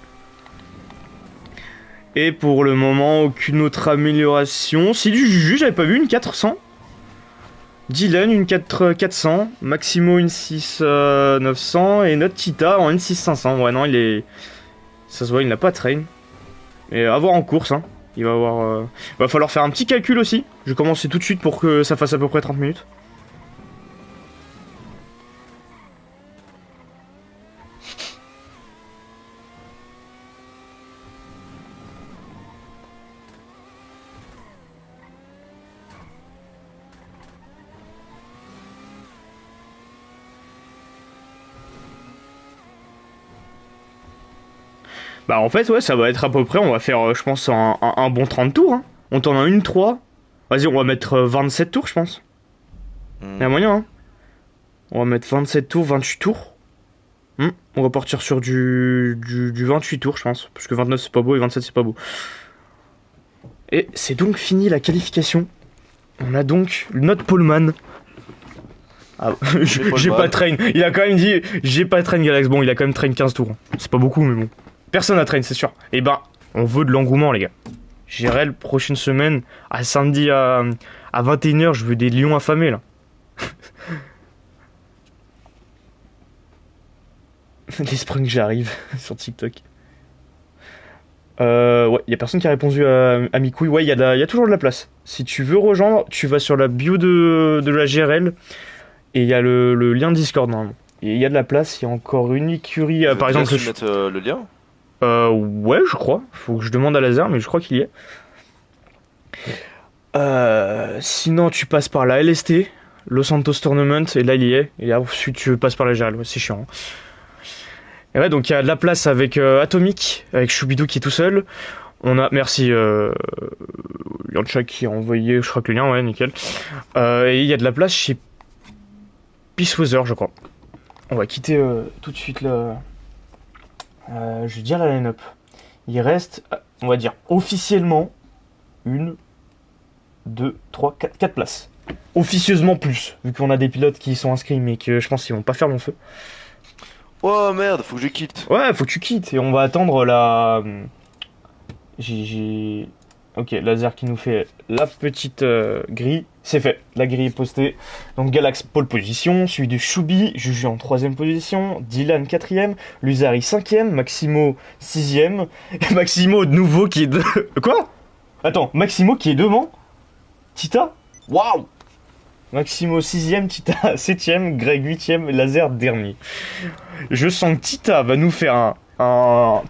Et pour le moment, aucune autre amélioration. Si du Juju, j'avais pas vu une 400. Dylan une 400, Maximo une 900 et notre Tita en une 500. Ouais, non, il est. Ça se voit, il n'a pas de train. Et à voir en course, hein. Il va avoir. Va falloir faire un petit calcul aussi. Je vais commencer tout de suite pour que ça fasse à peu près 30 minutes. Bah en fait ouais ça va être à peu près, on va faire je pense un bon 30 tours hein. On tourne en 1-3. Vas-y on va mettre 27 tours je pense. Y'a moyen hein. On va mettre 27 tours, 28 tours. On va partir sur du 28 tours je pense. Parce que 29 c'est pas beau et 27 c'est pas beau. Et c'est donc fini la qualification. On a donc notre poleman. Ah, j'ai pas de train. Il a quand même dit j'ai pas de train Galax. Bon il a quand même train 15 tours. C'est pas beaucoup mais bon. Personne à train, c'est sûr. Et ben, on veut de l'engouement, les gars. J'irai la prochaine semaine, à samedi à 21h, je veux des lions affamés, là. Les springs, j'arrive sur TikTok. Ouais, y a personne qui a répondu à mes couilles. Ouais, y a toujours de la place. Si tu veux rejoindre, tu vas sur la bio de la GRL et il y a le lien Discord, normalement. Et il y a de la place, il y a encore une écurie, par exemple... Tu mettre le lien? Ouais, je crois. Faut que je demande à Laser, mais je crois qu'il y est. Sinon, tu passes par la LST, Los Santos Tournament, et là, il y est. Et ensuite, tu passes par la GRL. Ouais, c'est chiant. Et ouais, donc il y a de la place avec Atomic, avec Choubidou qui est tout seul. On a, merci, Yancha qui a envoyé, je crois que le lien, ouais, nickel. Et il y a de la place chez Peace Weather, je crois. On va quitter tout de suite là. Je vais dire la line-up. Il reste, on va dire, officiellement, 1, 2, 3, 4 places. Officieusement plus, vu qu'on a des pilotes qui sont inscrits, mais que je pense qu'ils vont pas faire long feu. Oh merde, faut que je quitte. Ouais, faut que tu quittes, et on va attendre la... Ok, Laser qui nous fait la petite grille. C'est fait, la grille est postée. Donc Galax pole position, suivi de Choubi, Juju en 3ème position, Dylan 4ème, Luzari 5ème, Maximo 6ème, Maximo de nouveau qui est de... Quoi? Attends, Maximo qui est devant Tita? Waouh! Maximo 6ème, Tita 7ème, Greg 8ème, Laser dernier. Je sens que Tita va nous faire un...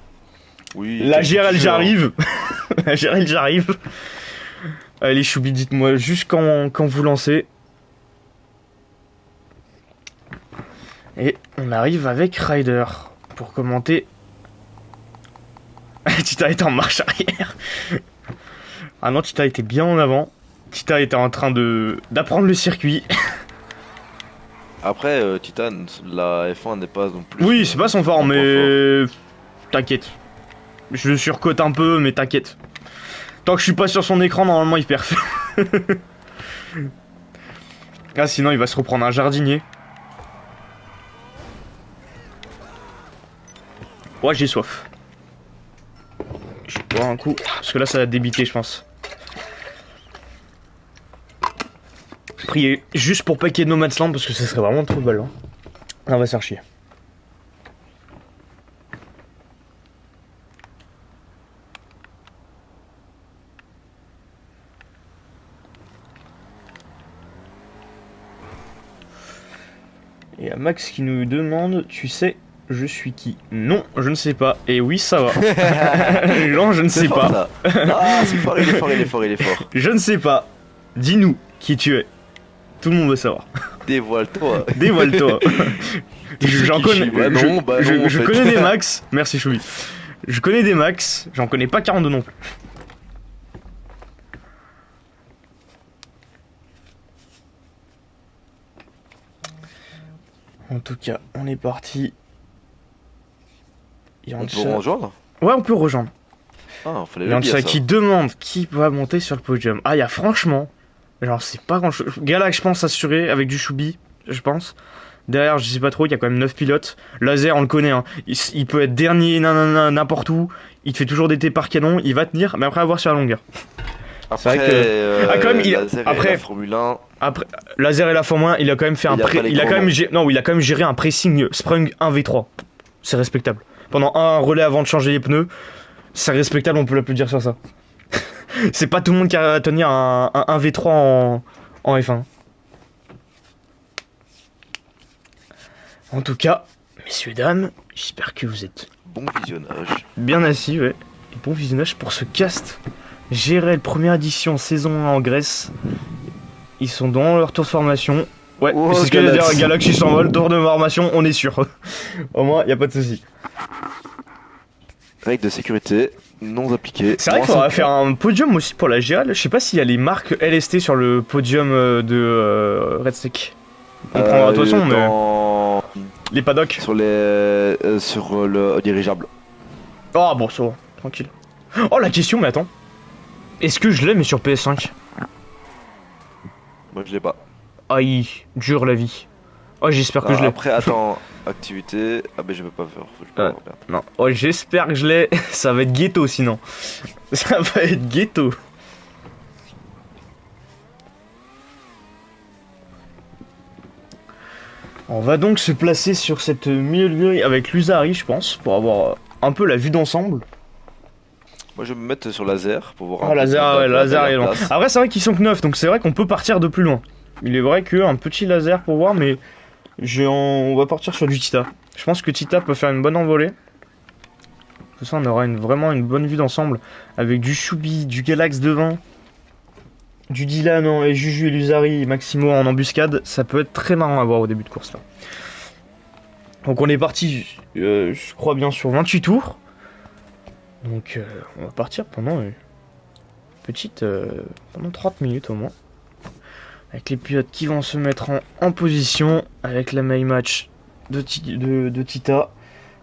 Oui, la GRL j'arrive. La GRL j'arrive. Allez Choubi, dites-moi juste quand vous lancez. Et on arrive avec Ryder pour commenter. Tita était en marche arrière. Ah non, Tita était bien en avant. Tita était en train d'apprendre le circuit. Après, Titan, la F1 n'est pas non plus... Oui, c'est pas son fort, mais... T'inquiète. Je le surcote un peu, mais t'inquiète. Tant que je suis pas sur son écran, normalement il perd. Ah, sinon il va se reprendre un jardinier. Ouais, j'ai soif. Je vais boire un coup, parce que là ça va débiter, je pense. Priez juste pour pas qu'il y ait de No Man's Land, parce que ça serait vraiment trop de balle. Hein. On va se faire chier. Et à Max qui nous demande, tu sais, je suis qui? Non, je ne sais pas. Et oui, ça va. Non, je ne sais fort, pas. Ah, c'est fort, il est fort, il est fort, il est fort. Je ne sais pas. Dis-nous qui tu es. Tout le monde veut savoir. Dévoile-toi. Dévoile-toi. J'en connais. Bah non, je connais des Max. Merci Choubi. Je connais des max, j'en connais pas 42 non plus. En tout cas, on est parti. On peut rejoindre? Ouais, on peut rejoindre. Ah, fallait Il y a le dire, ça. qui demande qui va monter sur le podium. Ah, il y a franchement, genre c'est pas grand chose. Galax, je pense, assuré avec du Choubi, je pense. Derrière, je sais pas trop, il y a quand même 9 pilotes. Laser, on le connaît, hein. Il peut être dernier, n'importe où. Il te fait toujours des T par canon, il va tenir, mais après, à voir sur la longueur. Après, vrai que- Ah, quand même, après- la Formule 1, Après, Laser et la Formule 1, il a quand même fait un Il a pas les il a grands quand même noms. non, il a quand même géré un pressing Sprung 1v3. C'est respectable. Pendant un relais avant de changer les pneus, c'est respectable, on peut l'applaudir sur ça. C'est pas tout le monde qui arrive à tenir un 1v3 en F1. En tout cas, messieurs, dames, j'espère que vous êtes bon visionnage. bien assis, ouais. Et bon visionnage pour ce cast. GRL première édition saison 1 en Grèce. Ils sont dans leur tour de formation. Ouais, Oh, c'est ce que j'allais dire, Galaxy. Galaxy s'envole, tour de formation, on est sûr. Au moins, y a pas de souci. Règles de sécurité non appliquées. C'est vrai qu'il faudra faire un podium aussi pour la GRL. Je sais pas s'il y a les marques LST sur le podium de Red Stick. On prendra de toute façon, mais les paddocks. sur le dirigeable. Oh bon, ça va, tranquille. Oh la question, mais attends. Est-ce que je l'ai mais sur PS5? Moi je l'ai pas. Aïe, dure la vie. Oh, j'espère que je l'ai. Après, attends, activité. Ah, ben je peux pas faire. Je peux Ouais. pas faire. Non, oh, j'espère que je l'ai. Ça va être ghetto sinon. Ça va être ghetto. On va donc se placer sur cette milieu de grille avec l'Usari, je pense, pour avoir un peu la vue d'ensemble. Moi je vais me mettre sur laser pour voir. Ah, un peu laser, plus ouais, la laser est loin. place. Après, c'est vrai qu'ils sont que 9, donc c'est vrai qu'on peut partir de plus loin. Il est vrai qu'un petit laser pour voir, mais on va partir sur du Tita. Je pense que Tita peut faire une bonne envolée. Tout ça, on aura vraiment une bonne vue d'ensemble avec du Choubi, du Galax devant, du Dylan et Juju et Lusari et Maximo en embuscade. Ça peut être très marrant à voir au début de course là. Donc on est parti, je crois bien sur 28 tours. Donc on va partir pendant pendant 30 minutes au moins. Avec les pilotes qui vont se mettre en position avec la main match de Tita.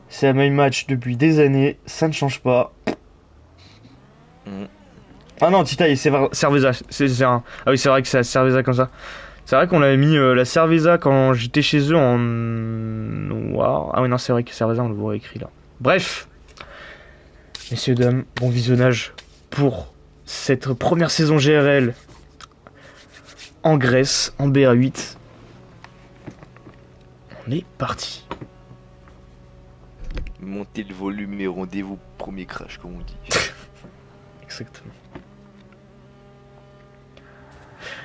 C'est la main match depuis des années, ça ne change pas. Mhm. Ah non, Tita et Cerveza. Ah oui, c'est vrai que c'est la Cerveza comme ça. C'est vrai qu'on avait mis la Cerveza quand j'étais chez eux en noir. Ah oui, non, c'est vrai que Cerveza, on le voit écrit là. Bref, messieurs, dames, bon visionnage pour cette première saison GRL en Grèce, en BA8. On est parti. Montez le volume et rendez-vous premier crash, comme on dit. Exactement.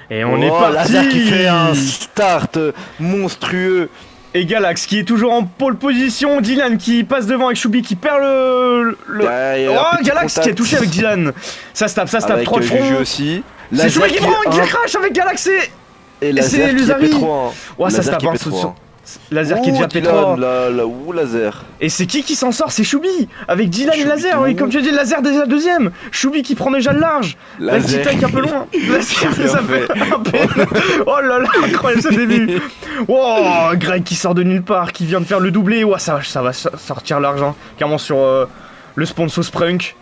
Et on est parti. Laser qui fait un start monstrueux. Et Galax qui est toujours en pole position. Dylan qui passe devant avec Choubi qui perd le... Oh, Galax qui a touché avec Dylan. Ça se tape, avec 3 Juju fronts. aussi. C'est Choubi qui prend, qui est crash avec Galax et c'est laser qui est Lusari. P3. Ouais, ça se tape, hein, Laser qui devient P3. Laser. Et c'est qui s'en sort? C'est Choubi avec Dylan et Choubi Laser. tout. Oui, comme tu as dit, Laser déjà deuxième. Choubi qui prend déjà le large. La petite taille un peu loin. Laser, Bien ça fait. fait un peu. Oh là là, incroyable ce début. Oh, Greg qui sort de nulle part, qui vient de faire le doublé. Ouais, ça va sortir l'argent. Carrément sur le sponsor Sprunk.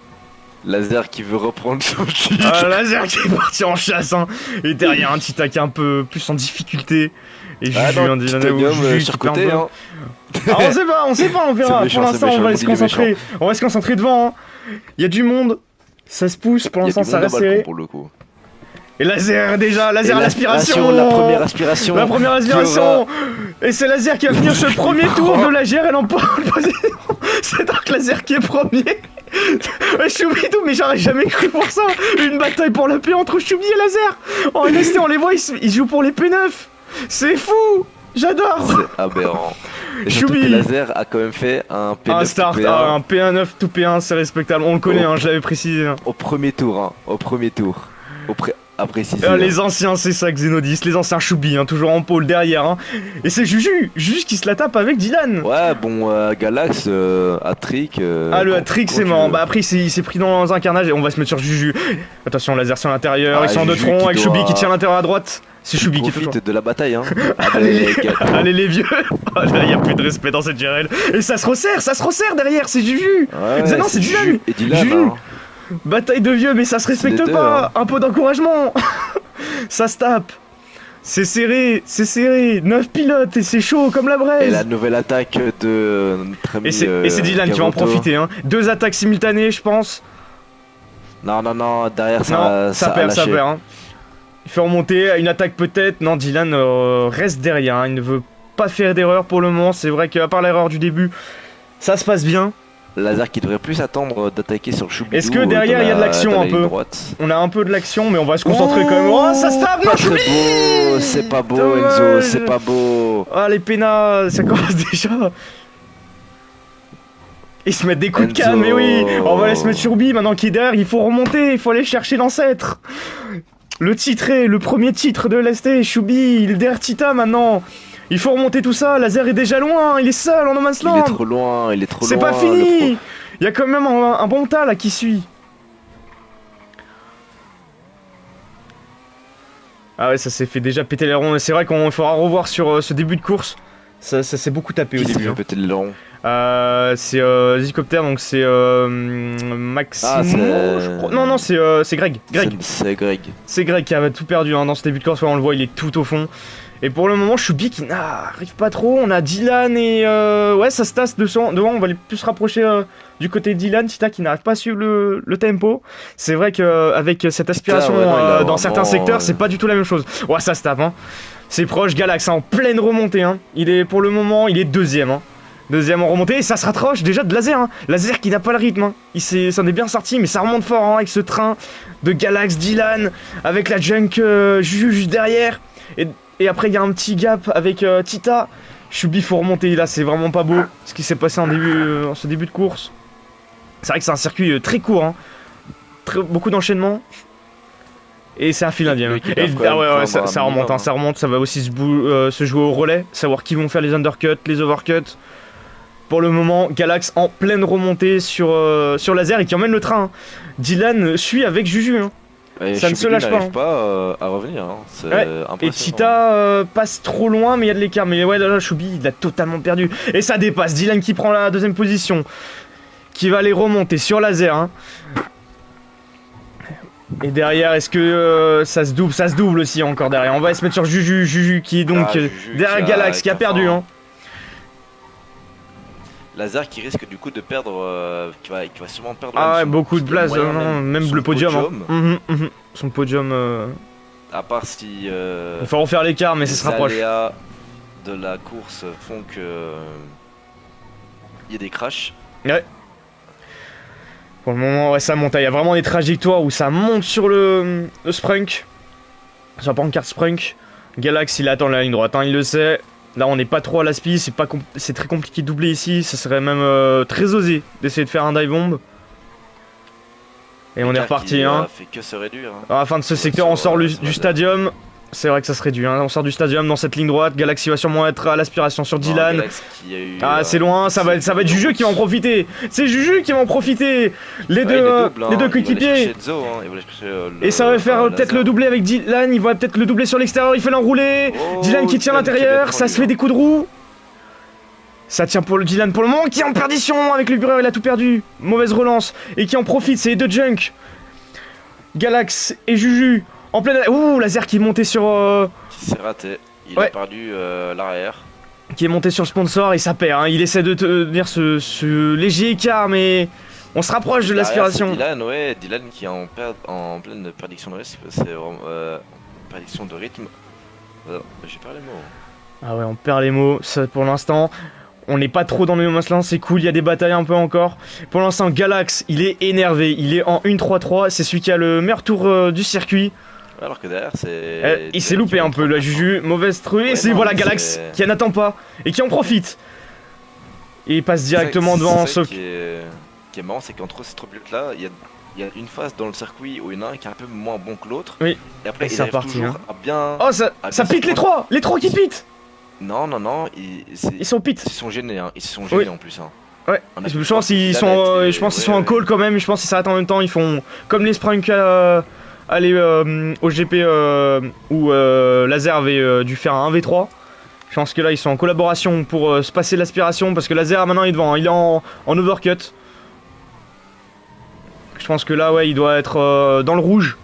Laser qui veut reprendre son titre. Laser qui est parti en chasse. Hein. Et derrière un Tita qui est un peu plus en difficulté. Et Juju, un Dylan ou Juju qui sur perd un côté, peu. hein. Ah, on sait pas, on verra. C'est méchant, Pour l'instant, c'est on va méchant, se il est concentrer. On va se concentrer devant. Hein. Il y a du monde. Ça se pousse. Pour Il y a l'instant, du ça monde à reste balcon serré. pour le coup. Et Laser déjà, Laser Et à l'aspiration. La première aspiration. La première aspiration. Et c'est Laser qui va finir ce premier tour de la GRL en pole position. C'est donc Laser qui est premier. Ouais, Choubidou, mais j'aurais jamais cru pour ça. Une bataille pour la paix entre Choubi et Laser. En LST, on les voit, ils jouent pour les P9. C'est fou. J'adore. C'est aberrant. Et surtout Choubi. que Laser a quand même fait un P9 Un start, P1 un P1 9 tout P1, c'est respectable. On le connaît, hein, je l'avais précisé. Hein. au premier tour. Hein, au premier tour. À préciser. Les anciens, c'est ça, Xenodis, les anciens Choubi, hein, toujours en pôle derrière. Hein. Et c'est Juju qui se la tape avec Dylan. Ouais, bon, Galax, hat-trick. Le hat-trick, c'est mort. Bah après, il s'est pris dans un carnage et on va se mettre sur Juju. Attention, laser sur l'intérieur, ils sont en deux troncs avec Choubi qui tient l'intérieur à droite. C'est Choubi qui profite de la bataille, hein. Allez les vieux. Là, il y a plus de respect dans cette GRL. Et ça se resserre derrière, c'est Juju. Ouais, non, c'est Dylan. Et Dylan, Juju. hein. Bataille de vieux, mais ça se respecte pas. Un peu d'encouragement. Ça se tape. C'est serré. 9 pilotes et c'est chaud comme la braise. Et la nouvelle attaque de notre ami. Et c'est Dylan qui va en profiter. Hein. 2 attaques simultanées, je pense. Non, derrière ça perd. Hein. Il fait remonter une attaque peut-être. Non, Dylan reste derrière. Hein. Il ne veut pas faire d'erreur pour le moment. C'est vrai qu'à part l'erreur du début, ça se passe bien. Laser qui devrait plus attendre d'attaquer sur Choubidou. Est-ce que derrière il y a de l'action un peu droite. On a un peu de l'action, mais on va se concentrer quand même. Oh, ça se tape, pas très beau. C'est pas beau, Enzo, c'est pas beau. Ah, les pénas, ça commence déjà. Ils se mettent des coups de canne, mais oui. On va aller se mettre sur B maintenant qui est derrière. Il faut remonter, il faut aller chercher l'ancêtre. Le titré, le premier titre de l'ST, Choubi, il est derrière Tita maintenant. Il faut remonter tout ça, Laser est déjà loin, il est seul en No Man's Land. Il est trop loin. C'est pas fini. Il y a quand même un bon tas là qui suit. Ah ouais, ça s'est fait déjà péter les ronds. C'est vrai qu'on faudra revoir sur ce début de course. Ça s'est beaucoup tapé au début. Qui péter les ronds c'est l'hélicoptère, donc c'est Maximo, je crois. Non, c'est Greg. C'est Greg qui a tout perdu hein, dans ce début de course. On le voit, il est tout au fond. Et pour le moment, Choubi qui n'arrive pas trop. On a Dylan et ouais, ça se tasse devant. On va plus se rapprocher du côté de Dylan. Tita qui n'arrive pas à suivre le tempo. C'est vrai qu'avec cette aspiration dans certains secteurs, c'est pas du tout la même chose. Ouais, ça se tape. Hein. C'est proche. Galax hein, en pleine remontée. Hein. Pour le moment, il est deuxième. Hein. Deuxième en remontée. Et ça se rapproche déjà de Laser. Hein. Laser qui n'a pas le rythme. Hein. Il s'en est bien sorti, mais ça remonte fort hein, avec ce train de Galax, Dylan, avec la junk juste derrière. Et après, il y a un petit gap avec Tita. Choubi, faut remonter. Là, c'est vraiment pas beau ce qui s'est passé en ce début de course. C'est vrai que c'est un circuit très court. Hein. Beaucoup d'enchaînements. Et c'est un fil indien. Ça remonte. Hein, ça remonte. Ça va aussi se jouer au relais. Savoir qui vont faire les undercuts, les overcuts. Pour le moment, Galax en pleine remontée sur Laser et qui emmène le train. Hein. Dylan suit avec Juju. Hein. Ça ne se lâche pas. Hein. Pas à revenir. Hein. C'est impressionnant. Et Tita passe trop loin, mais il y a de l'écart. Mais ouais, là, Choubi, il a totalement perdu. Et ça dépasse. Dylan qui prend la deuxième position. Qui va aller remonter sur Laser. Hein. Et derrière, est-ce que ça se double? Ça se double aussi encore derrière. On va se mettre sur Juju qui est donc derrière Galax qui a perdu. Hein. Laser qui risque du coup de perdre, qui va sûrement perdre. Ah ouais, beaucoup de place, même le podium. Hein. Son podium. À part si. Il faut refaire l'écart, mais ça se rapproche. Les aléas de la course font que. Il y a des crashs. Ouais. Pour le moment, ouais, ça monte. Il y a vraiment des trajectoires où ça monte sur le sprunk. Sur la pancarte sprunk. Galax, il attend la ligne droite, hein, il le sait. Là, on n'est pas trop à l'aspi, c'est très compliqué de doubler ici. Ça serait même très osé d'essayer de faire un dive bomb. Et on est reparti. Hein. Fait que se réduire. Hein. À la fin de ce secteur, on sort du stadium. C'est vrai que ça se réduit. Hein. On sort du stadium dans cette ligne droite. Galaxy va sûrement être à l'aspiration sur Dylan. C'est loin. Ça va être Juju qui va en profiter. C'est Juju qui va en profiter. Les deux coéquipiers. Et ça va faire peut-être le doublé avec Dylan. Il va peut-être le doubler sur l'extérieur. Il fait l'enrouler. Dylan qui tient à l'intérieur. Ça se fait des coups de roue. Ça tient pour le Dylan pour le moment qui est en perdition avec le bureur. Il a tout perdu. Mauvaise relance. Et qui en profite. C'est les deux junk. Galax et Juju. En pleine... Ouh, Laser qui est monté sur... Qui s'est raté. Il a perdu l'arrière. Qui est monté sur le sponsor et ça perd. Hein. Il essaie de tenir ce léger écart, mais on se rapproche de l'aspiration. Dylan qui est en pleine prédiction de rythme. C'est prédiction de rythme. J'ai perdu les mots. Ah ouais, on perd les mots. Ça, pour l'instant, on n'est pas trop dans le No Man's Land. C'est cool, il y a des batailles un peu encore. Pour l'instant, Galax, il est énervé. Il est en 1-3-3. C'est celui qui a le meilleur tour du circuit. Alors que derrière c'est... il s'est loupé un peu la Juju, mauvaise truie, et c'est voilà Galax qui n'attend pas et qui en profite. Et il passe directement devant ce qui est marrant, c'est qu'entre ces trois pilotes là, il y a il y a une phase dans le circuit où il y en a un qui est un peu moins bon que l'autre. Oui. Et après, Et il c'est arrive reparti, toujours hein. à bien. Oh, ça à bien pite se prendre. les trois qui pitent. Non, non, non, Ils sont ils pit. se sont gênés, hein. Ils se sont gênés Oui. en plus, hein. Ouais. On a pu Je voir pense que qu'ils Dylan sont, a été. je pense qu'ils Ouais, sont en ouais. call quand même. Je pense qu'ils s'arrêtent en même temps. Ils font comme les Sprunk aller au GP où Laser avait dû faire un 1v3. Je pense que là ils sont en collaboration pour se passer l'aspiration parce que Laser maintenant il est devant, hein. Il est en overcut. Je pense que là ouais il doit être dans le rouge.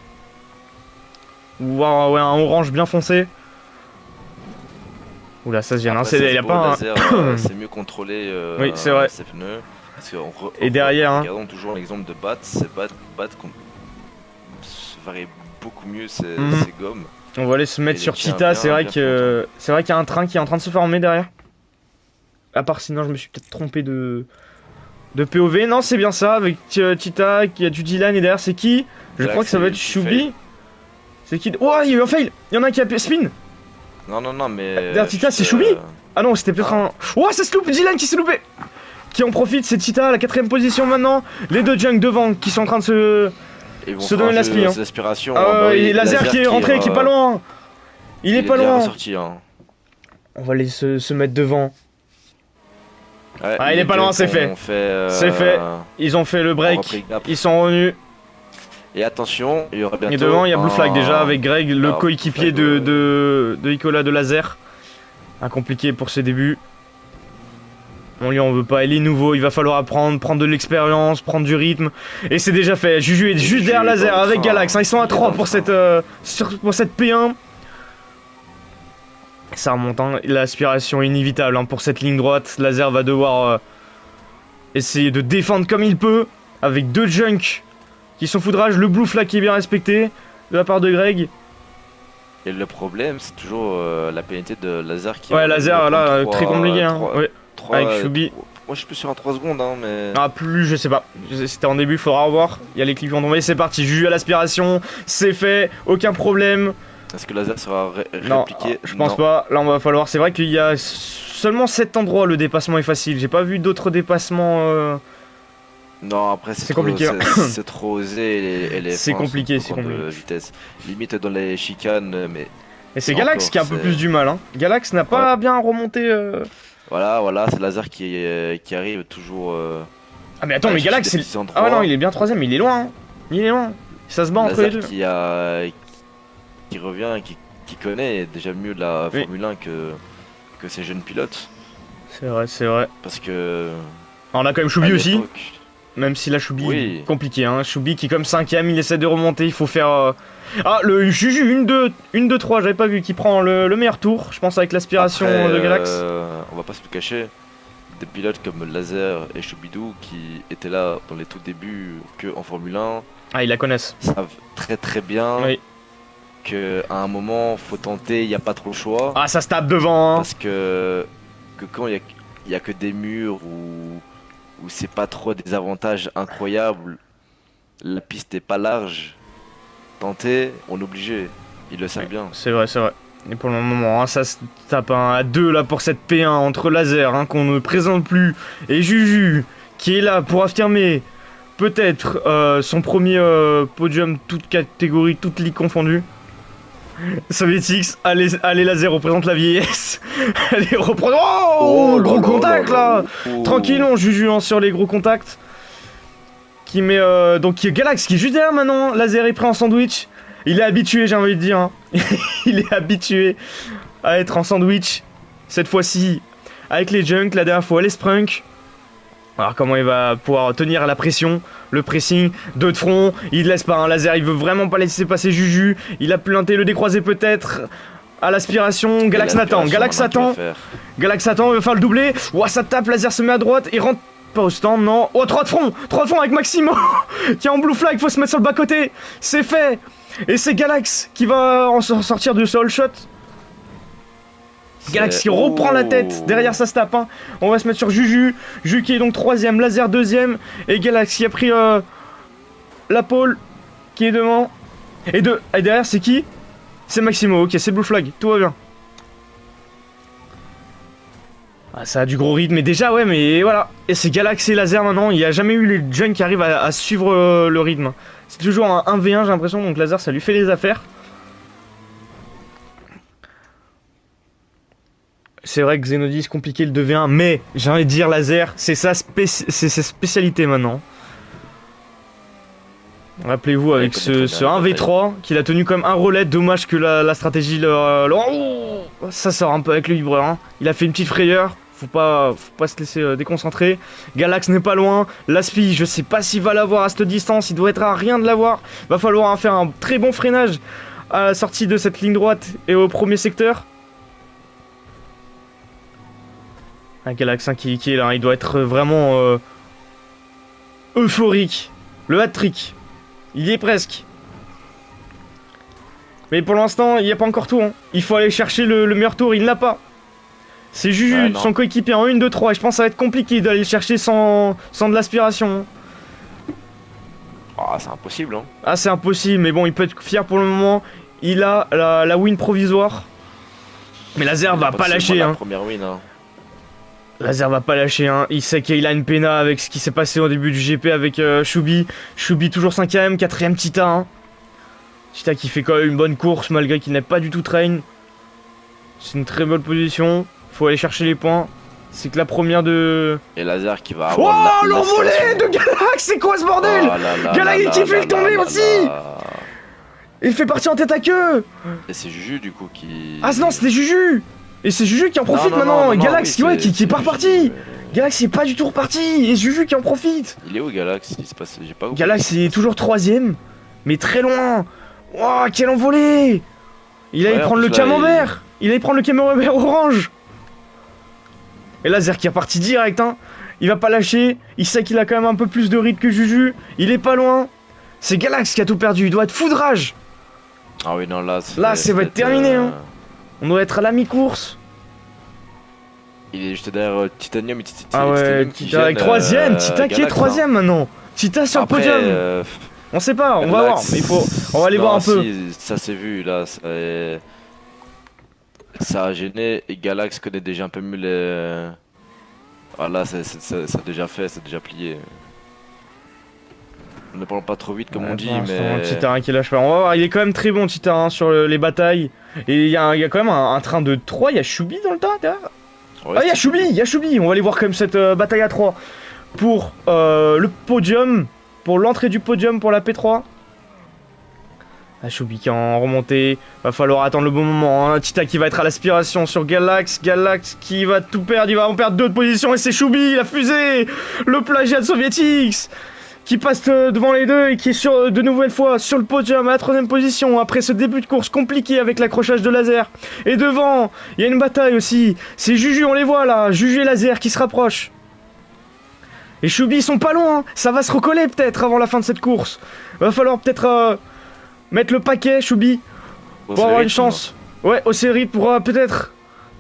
Ou voir ouais, un orange bien foncé. Oula ça se vient, hein. Après, ça Il se a beau, pas un... laser, c'est mieux contrôler Oui c'est vrai. ses pneus. Parce que Et derrière, hein. regardons toujours l'exemple de Bat, c'est Bat varie beaucoup mieux ses Mhm. gommes. On va aller se mettre Et sur les tient Tita, bien, c'est vrai bien que c'est vrai qu'il y a un train qui est en train de se former derrière. À part sinon je me suis peut-être trompé de POV. Non, c'est bien ça avec Tita, qui a du Dylan et derrière c'est qui? Je Là, crois que ça va être c'est Shubi. C'est qui? Oh, il y a eu un fail. Il y en a un qui a spin. Non, non, non, mais. Derrière Tita, c'est Shubi. Ah non, c'était peut-être un... Oh, ça se loupe, Dylan qui s'est loupé. Qui en profite, c'est Tita à la 4ème position maintenant. Les deux Junk devant qui sont en train de se donner l'aspi, hein. L'aspiration. Ah bah ouais, oui, et Laser qui est rentré, qui est pas loin. Il est pas bien loin. ressorti, hein. On va aller se mettre devant. Ouais, Ah, il est pas loin, c'est fait. C'est fait. Ils ont fait le break. Ils sont revenus. Et attention, il y aura bientôt. Et devant, il y a Blue Flag déjà avec Greg, le Alors, coéquipier Blue Flag, de Nicolas de Laser. Un compliqué pour ses débuts. On lui en veut pas, il est nouveau, il va falloir apprendre, prendre de l'expérience, prendre du rythme. Et c'est déjà fait. Juju est juste derrière Laser avec Galax. Hein. Ils sont à 3 pour cette P1. Ça remonte, hein. L'aspiration est inévitable hein, pour cette ligne droite. Laser va devoir essayer de défendre comme il peut. Avec deux Junk qui sont foudrage. Le Blue Flag qui est bien respecté de la part de Greg. Et le problème, c'est toujours la pénalité de Laser qui. Ouais, Laser là, très compliqué. Hein. Ouais. 3, avec Shubi. Moi je suis plus sur un 3 secondes, hein, mais. Ah, plus, je sais pas. C'était en début, faudra revoir. Il y a les clips qui vont tomber. C'est parti. Juju à l'aspiration. C'est fait. Aucun problème. Est-ce que Laser sera Non, répliqué? je pense pas. Là, on va falloir. C'est vrai qu'il y a seulement cet endroit, le dépassement est facile. J'ai pas vu d'autres dépassements. Non, après c'est compliqué. C'est trop osé et les c'est fins compliqué, sont c'est trop compliqué. de vitesse. Limite dans les chicanes, mais. Et c'est Galax qui a un peu plus du mal. Hein. Galax n'a pas bien remonté. Voilà, c'est Laser qui arrive toujours. Ah, mais attends, mais Galax, c'est. Ah, ouais, non, il est bien 3ème, il est loin. Hein. Il est loin. Ça se bat entre les deux. Qui revient, qui connaît déjà mieux la Formule 1 que ces jeunes pilotes. C'est vrai, c'est vrai. Parce que. On a quand même Shubi aussi. Même si la Shubi compliqué, hein. Shubi qui comme 5ème, il essaie de remonter, il faut faire. Ah, le Juju, 1-2-3, j'avais pas vu, qui prend le meilleur tour, je pense avec l'aspiration de Galax. On va pas se le cacher, des pilotes comme Laser et Shubidou qui étaient là dans les tout débuts que en Formule 1. Ah, ils la connaissent. Savent très très bien qu'à un moment, faut tenter, il n'y a pas trop le choix. Ah, ça se tape devant, hein. Parce que quand il y a que des murs où c'est pas trop des avantages incroyables, la piste est pas large, tenter, on est obligé, ils le savent bien. C'est vrai, c'est vrai. Et pour le moment, hein, ça se tape à 2 là pour cette P1 entre Laser, hein, qu'on ne présente plus, et Juju, qui est là pour affirmer peut-être son premier podium, toute catégorie, toute ligue confondue. Sovietix, allez Laser, représente la vieillesse. Allez, reprendre. Oh, gros contact là. Tranquillon, Juju hein, sur les gros contacts. Qui met donc qui est Galax qui est juste derrière maintenant. Laser est prêt en sandwich. Il est habitué, j'ai envie de dire. Hein. Il est habitué à être en sandwich. Cette fois-ci avec les Junk, la dernière fois les Sprunk. Alors comment il va pouvoir tenir la pression, le pressing, deux de front, il laisse pas un Laser, il veut vraiment pas laisser passer Juju, il a planté le décroisé peut-être à l'aspiration, Galax attend, Galax attend, il va faire le doublé, ouah ça tape, Laser se met à droite et rentre pas au stand, non, oh 3 de front avec Maximo, qui est en blue flag, faut se mettre sur le bas côté, c'est fait, et c'est Galax qui va en sortir de ce all shot. Galax qui reprend la tête, derrière ça se tape, hein. On va se mettre sur Juju, Juju qui est donc 3ème, Laser 2ème, et Galax qui a pris la pole, qui est devant, et derrière c'est qui? C'est Maximo, ok c'est Blue Flag, tout va bien. Ah, ça a du gros rythme, mais déjà, ouais, mais voilà. Et c'est Galax et Laser maintenant. Il n'y a jamais eu les jeunes qui arrivent à suivre le rythme. C'est toujours un 1v1, j'ai l'impression. Donc Laser, ça lui fait les affaires. C'est vrai que Xenodis, compliqué le 2v1, mais j'ai envie de dire Laser, c'est sa spécialité maintenant. Rappelez-vous avec ce 1v3 qu'il a tenu comme un relais. Dommage que la stratégie oh, ça sort un peu avec le vibreur. Hein. Il a fait une petite frayeur. Faut pas se laisser déconcentrer. Galax n'est pas loin. L'Aspi, je sais pas s'il va l'avoir à cette distance. Il doit être à rien de l'avoir. Va falloir faire un très bon freinage à la sortie de cette ligne droite et au premier secteur. Un Galax qui est là. Il doit être vraiment euphorique. Le hat-trick. Il y est presque. Mais pour l'instant, il n'y a pas encore tout. Hein. Il faut aller chercher le meilleur tour. Il ne l'a pas. C'est Juju, son coéquipier en 1, 2, 3. Et je pense que ça va être compliqué d'aller le chercher sans de l'aspiration. Ah, c'est impossible. Hein. Ah, c'est impossible. Mais bon, il peut être fier pour le moment. Il a la win provisoire. Mais Laser va pas lâcher. Hein. Première win, hein. Laser va pas lâcher, hein. Il sait qu'il a une pena avec ce qui s'est passé au début du GP avec Choubi. Choubi toujours 5ème, 4ème Tita. Hein. Tita qui fait quand même une bonne course malgré qu'il n'est pas du tout train. C'est une très bonne position. Faut aller chercher les points. C'est que la première de... Et Laser qui va avoir... Oh, l'envolée de Galax. C'est quoi ce bordel? Galax qui fait le tomber aussi. Il fait partie en tête à queue. Et c'est Juju du coup qui... Ah non, c'était Juju. Et c'est Juju qui en profite maintenant. Et Galax qui est pas reparti. Galax il est pas du tout reparti. Et Juju qui en profite. Il est où Galax? Il se passe... J'ai pas... Galax il est toujours 3ème. Mais très loin. Wow, quelle envolée. Il allait prendre le camembert. Il allait prendre le camembert orange. Et Laser qui est reparti direct, hein. Il va pas lâcher. Il sait qu'il a quand même un peu plus de rythme que Juju. Il est pas loin. C'est Galax qui a tout perdu. Il doit être foudrage. Ah oui, non, là... Là, ça va être terminé, hein. On doit être à la mi-course. Il est juste derrière Titanium et Ah ouais, Tita avec 3ème. Tita qui est 3ème maintenant. Tita sur le podium. On sait pas, on va voir. Mais on va aller voir un peu. Ça s'est vu, là. Ça a gêné et Galax connaît déjà un peu mieux les... Ah là, ça a déjà fait, c'est déjà plié. Ne parlons pas trop vite comme on dit, mais... Tita qui lâche pas. On va voir, il est quand même très bon Tita hein, sur les batailles. Et il y a quand même un train de 3, il y a Choubi dans le tas derrière. Ouais, ah, il y a Choubi, on va aller voir quand même cette bataille à 3. Pour le podium, pour l'entrée du podium pour la P3. Ah, Choubi qui est en remontée, va falloir attendre le bon moment. Hein. Tita qui va être à l'aspiration sur Galax. Galax qui va tout perdre, il va en perdre 2 de position et c'est Choubi, la fusée. Le plagiat de Sovietix qui passe devant les deux et qui est de nouvelle fois sur le podium à la 3ème position après ce début de course compliqué avec l'accrochage de Laser. Et devant, il y a une bataille aussi. C'est Juju, on les voit là. Juju et Laser qui se rapprochent. Et Choubi, ils sont pas loin. Ça va se recoller peut-être avant la fin de cette course. Va falloir peut-être mettre le paquet, Choubi, pour avoir une chance. Ouais, au série pour peut-être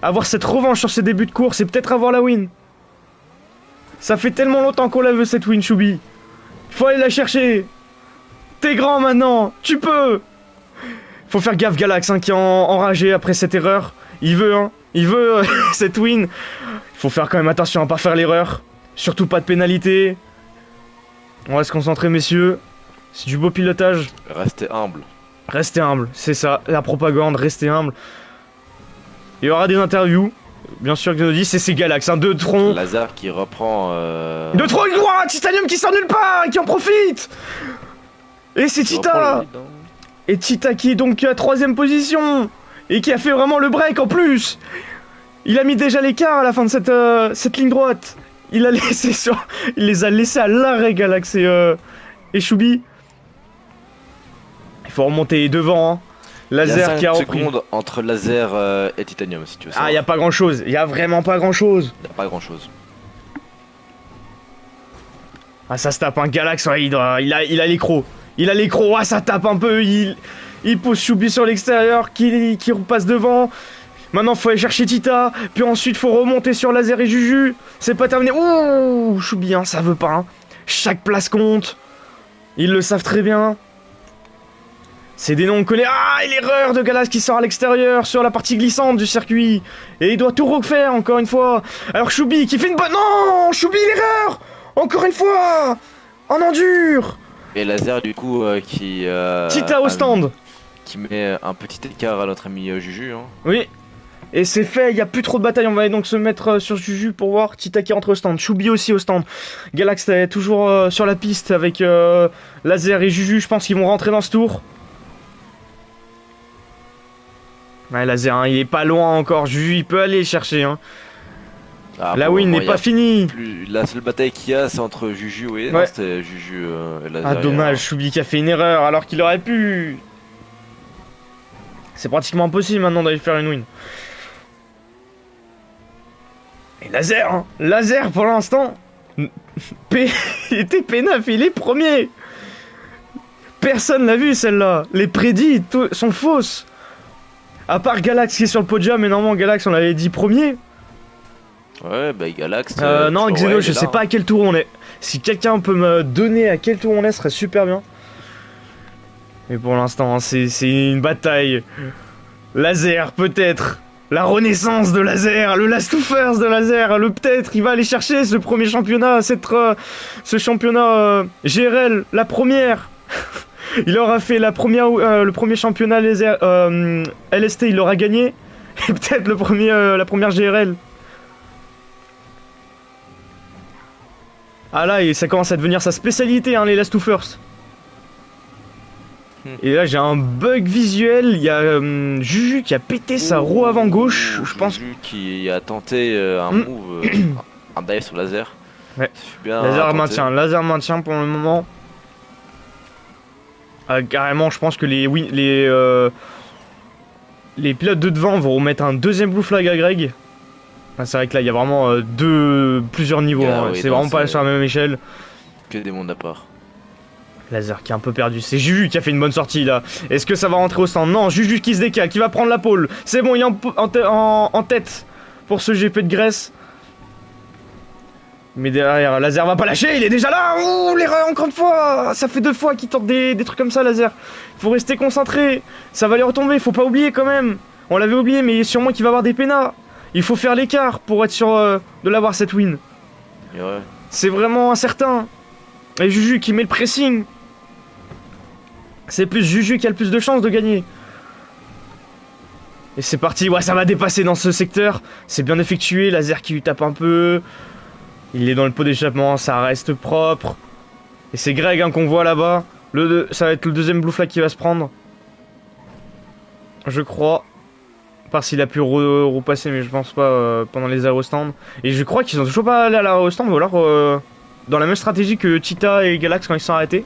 avoir cette revanche sur ses débuts de course et peut-être avoir la win. Ça fait tellement longtemps qu'on la veut cette win, Choubi. Faut aller la chercher. T'es grand maintenant, tu peux. Faut faire gaffe Galax hein, qui est enragé après cette erreur. Il veut cette win. Faut faire quand même attention à pas faire l'erreur. Surtout pas de pénalité. On va se concentrer messieurs. C'est du beau pilotage. Restez humble. Restez humble, c'est ça, la propagande, restez humble. Il y aura des interviews. Bien sûr que nous dit c'est Galax, hein, 2 troncs. Laser qui reprend. 2 troncs, il droit, Titanium qui sort nulle part et qui en profite. Et c'est Tita. Et Tita qui est donc à 3ème position et qui a fait vraiment le break en plus. Il a mis déjà l'écart à la fin de cette ligne droite. Il les a laissés à l'arrêt Galax et Choubi. Il faut remonter devant. Hein. Laser qui a repris. 5 secondes entre Laser et Titanium si tu veux. Ah, il n'y a pas grand chose. Il n'y a vraiment pas grand chose. Il n'y a pas grand chose. Ah, ça se tape un Galax. Ouais, il a les crocs. Il a les crocs. Ah, ça tape un peu. Il pose Choubi sur l'extérieur qui repasse devant. Maintenant, faut aller chercher Tita. Puis ensuite, faut remonter sur Laser et Juju. C'est pas terminé. Ouh, Choubi, hein, ça veut pas. Hein. Chaque place compte. Ils le savent très bien. C'est des noms qu'on connaît. Ah, et l'erreur de Galax qui sort à l'extérieur sur la partie glissante du circuit. Et il doit tout refaire encore une fois. Alors Choubi qui fait une bonne... Non, Choubi, l'erreur. Encore une fois. En endure. Et Laser du coup qui Tita au stand. qui met un petit écart à notre ami Juju. Hein. Oui. Et c'est fait, il n'y a plus trop de bataille. On va donc se mettre sur Juju pour voir Tita qui rentre au stand. Choubi aussi au stand. Galax est toujours sur la piste avec Laser et Juju. Je pense qu'ils vont rentrer dans ce tour. Ouais, Laser, hein, il est pas loin encore. Juju, il peut aller le chercher. Hein. Ah, La win n'est pas finie. La seule bataille qu'il y a, c'est entre Juju, oui, Ouais. non, c'était Juju et Laser. Ah, dommage, Choubi qui a fait une erreur alors qu'il aurait pu. C'est pratiquement impossible maintenant d'aller faire une win. Et Laser, hein. Laser pour l'instant. Il était P9, il est premier. Personne l'a vu celle-là. Les prédits sont fausses. À part Galax qui est sur le podium, mais normalement Galax on l'avait dit premier. Ouais, bah Galax. Non, ouais, Xeno, il je est sais là, pas à quel tour on est. Si quelqu'un peut me donner à quel tour on est, ce serait super bien. Mais pour l'instant, c'est une bataille. Laser, peut-être. La renaissance de Laser, le Last of Us de Laser, peut-être il va aller chercher ce premier championnat, ce championnat GRL, la première. Il aura fait la première, le premier championnat laser, LST, il l'aura gagné. Et peut-être la première GRL. Ah là, et ça commence à devenir sa spécialité, hein, les Last of Us. Et là, j'ai un bug visuel. Il y a Juju qui a pété sa roue avant gauche. Je pense. Juju qui a tenté un move, un dive sur Laser. Ouais. Bien Laser maintient pour le moment. Carrément, je pense que les pilotes de devant vont remettre un deuxième blue flag à Greg. Enfin, c'est vrai que là, il y a vraiment plusieurs niveaux. Ah, hein. oui, c'est vraiment pas sur la même échelle. Que des mondes à part. Laser qui est un peu perdu. C'est Juju qui a fait une bonne sortie là. Est-ce que ça va rentrer au stand? Non, Juju qui se décale, qui va prendre la pole. C'est bon, il est en tête pour ce GP de Grèce. Mais derrière, Laser va pas lâcher, il est déjà là. Ouh, l'erreur encore une fois. Ça fait 2 fois qu'il tente des trucs comme ça, Laser. Faut rester concentré. Ça va lui retomber, faut pas oublier quand même. On l'avait oublié, mais sûrement qu'il va avoir des pénats. Il faut faire l'écart pour être sûr de l'avoir cette win. Ouais. C'est vraiment incertain. Et Juju qui met le pressing. C'est plus Juju qui a le plus de chances de gagner. Et c'est parti, ouais, ça va dépasser dans ce secteur. C'est bien effectué, Laser qui lui tape un peu. Il est dans le pot d'échappement, ça reste propre. Et c'est Greg hein, qu'on voit là-bas. Ça va être le deuxième blue flag qui va se prendre. Je crois. Par s'il a pu repasser, mais je pense pas pendant les aérostands. Et je crois qu'ils sont toujours pas allés à l'aérostand, ou alors dans la même stratégie que Tita et Galax quand ils sont arrêtés.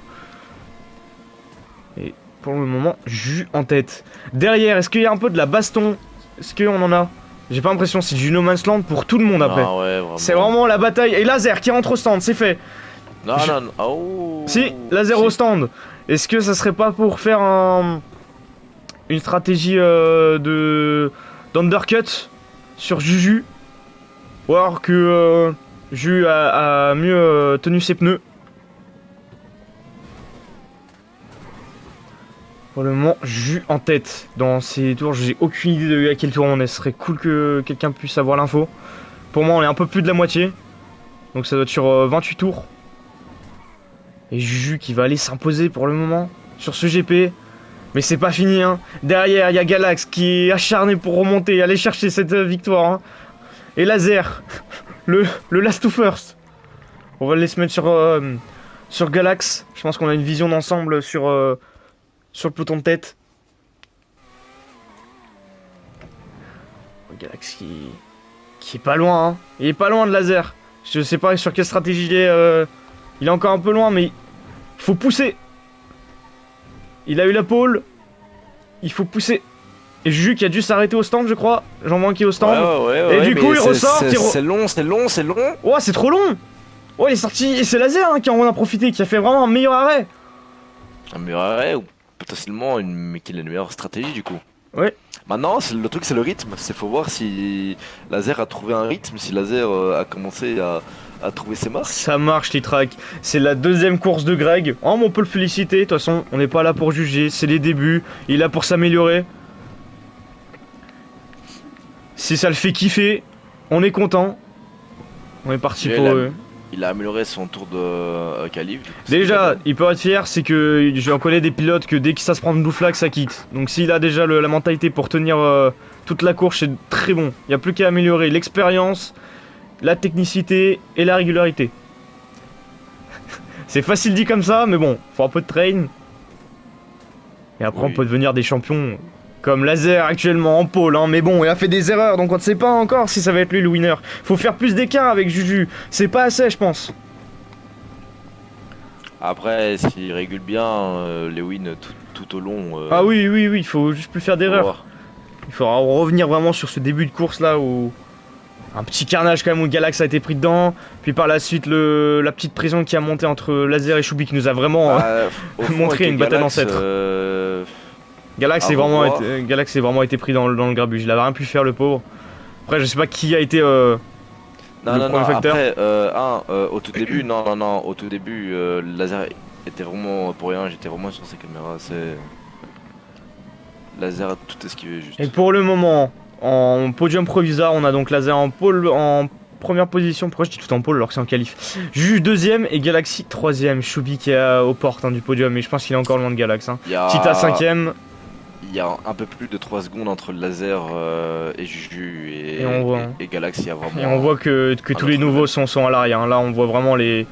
Et pour le moment, Juju en tête. Derrière, est-ce qu'il y a un peu de la baston? Est-ce qu'on en a? J'ai pas l'impression, c'est du No Man's Land pour tout le monde après. Ah ouais, vraiment. C'est vraiment la bataille. Et Laser qui rentre au stand, c'est fait. Non, non, oh. Si, Laser au stand. Est-ce que ça serait pas pour faire une stratégie d'undercut sur Juju? Ou alors que Juju a mieux tenu ses pneus? Pour le moment, Juju en tête dans ces tours. J'ai aucune idée de à quel tour on est. Ce serait cool que quelqu'un puisse avoir l'info. Pour moi, on est un peu plus de la moitié. Donc ça doit être sur 28 tours. Et Juju qui va aller s'imposer pour le moment sur ce GP. Mais c'est pas fini. Hein. Derrière, il y a Galax qui est acharné pour remonter, aller chercher cette victoire. Hein. Et Laser, le Last of Us. On va les se mettre sur Galax. Je pense qu'on a une vision d'ensemble sur le peloton de tête. Galax qui est pas loin. Hein. Il est pas loin de Laser. Je sais pas sur quelle stratégie il est. Il est encore un peu loin, mais il faut pousser. Il a eu la pole. Il faut pousser. Et Juju qui a dû s'arrêter au stand, je crois. J'en vois un qui est au stand. Ouais, et du coup, il ressort. C'est long, c'est long, c'est long. Ouais, c'est trop long. Ouais, il est sorti. Et c'est Laser hein, qui en a profité, qui a fait vraiment un meilleur arrêt. Un meilleur arrêt ou potentiellement qui a une meilleure stratégie du coup. Ouais, Maintenant, le truc, c'est le rythme. C'est faut voir si Laser a trouvé un rythme, si Laser a commencé à trouver ses marques. ça marche les tracks. C'est la deuxième course de Greg. Oh, mais on peut le féliciter. De toute façon, on n'est pas là pour juger. C'est les débuts. Il est là pour s'améliorer. Si ça le fait kiffer, on est content. On est parti Déjà, pour eux. il a amélioré son tour de qualif. Du coup, c'est Déjà, pas mal. il peut être fier, c'est que j'en connais des pilotes que dès que ça se prend de blue flag, ça quitte. Donc s'il a déjà la mentalité pour tenir toute la course, c'est très bon. Il n'y a plus qu'à améliorer l'expérience, la technicité et la régularité. C'est facile dit comme ça, mais bon, faut un peu de train. Et après, on Oui. peut devenir des champions comme Laser actuellement en pôle. Hein. Mais bon, il a fait des erreurs, donc on ne sait pas encore si ça va être lui le winner. Faut faire plus d'écart avec Juju. C'est pas assez, je pense. Après, s'il régule bien les wins tout au long. Ah oui, oui, oui, il faut juste plus faire on va d'erreurs. voir. Il faudra revenir vraiment sur ce début de course là où un petit carnage quand même où Galax a été pris dedans. Puis par la suite la petite prison qui a monté entre Laser et Choubi qui nous a vraiment Bah, au fond, montré avec une les bataille Galax, d'ancêtre. Galax à revoir. Galax est vraiment été pris dans le grabuge. Il avait rien pu faire le pauvre. Après je sais pas qui a été Non, le non, non, premier facteur. après, au tout début, non, au tout début, le laser était vraiment pour rien, j'étais vraiment sur ses caméras, c'est. Laser a tout esquivé juste. Et pour le moment, en podium provisoire, on a donc Laser en pôle en première position. Pourquoi je dis tout en pôle alors que c'est en qualif? Juge deuxième et Galaxy troisième. Choubi qui est aux portes hein, du podium, mais je pense qu'il est encore loin de Galax. Hein. Il y a, Tita cinquième. il y a un peu plus de 3 secondes entre le laser et Juju Et on voit, hein. et Galaxy, il y a vraiment. Et on voit que un tous les autre nouveaux level. sont à l'arrière. Hein. Là, on voit vraiment les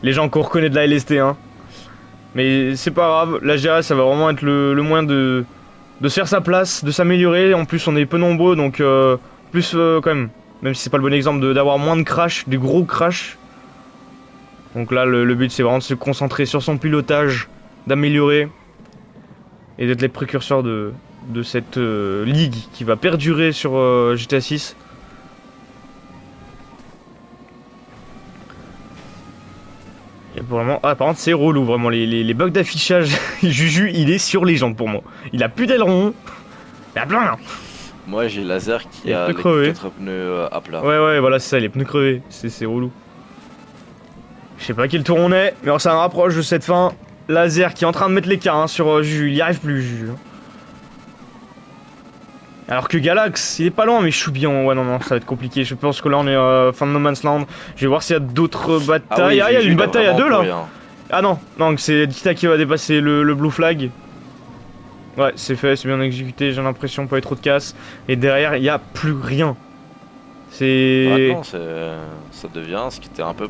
gens qu'on reconnaît de la LST. Hein. Mais c'est pas grave. La GA, ça va vraiment être le moyen de se faire sa place, de s'améliorer. En plus, on est peu nombreux, donc plus quand même si c'est pas le bon exemple, d'avoir moins de crash, des gros crash. Donc là, le but, c'est vraiment de se concentrer sur son pilotage, d'améliorer et d'être les précurseurs de cette ligue qui va perdurer sur GTA 6. Et pour vraiment, par contre, c'est relou, vraiment. Les bugs d'affichage, Juju, il est sur légende pour moi. Il a plus d'aileron. Il a plein. Moi j'ai laser qui Les a pneus les crevés. 4 pneus à plat. Ouais, ouais, voilà, c'est ça, les pneus crevés. C'est relou. Je sais pas quel tour on est, mais on s'en rapproche de cette fin. Laser qui est en train de mettre l'écart hein, sur Juju. Il y arrive plus, Juju. Alors que Galax, il est pas loin, mais Choubian, ouais, non, non, ça va être compliqué. Je pense que là, on est fin de No Man's Land. Je vais voir s'il y a d'autres batailles. Ah, il y a Juju, une bataille à vraiment deux là. plus rien. Ah non, non, c'est Tita qui va dépasser le Blue Flag. Ouais, c'est fait, c'est bien exécuté, j'ai l'impression, pas eu trop de casse. Et derrière, il n'y a plus rien. C'est Maintenant, ça devient ce qui était un peu.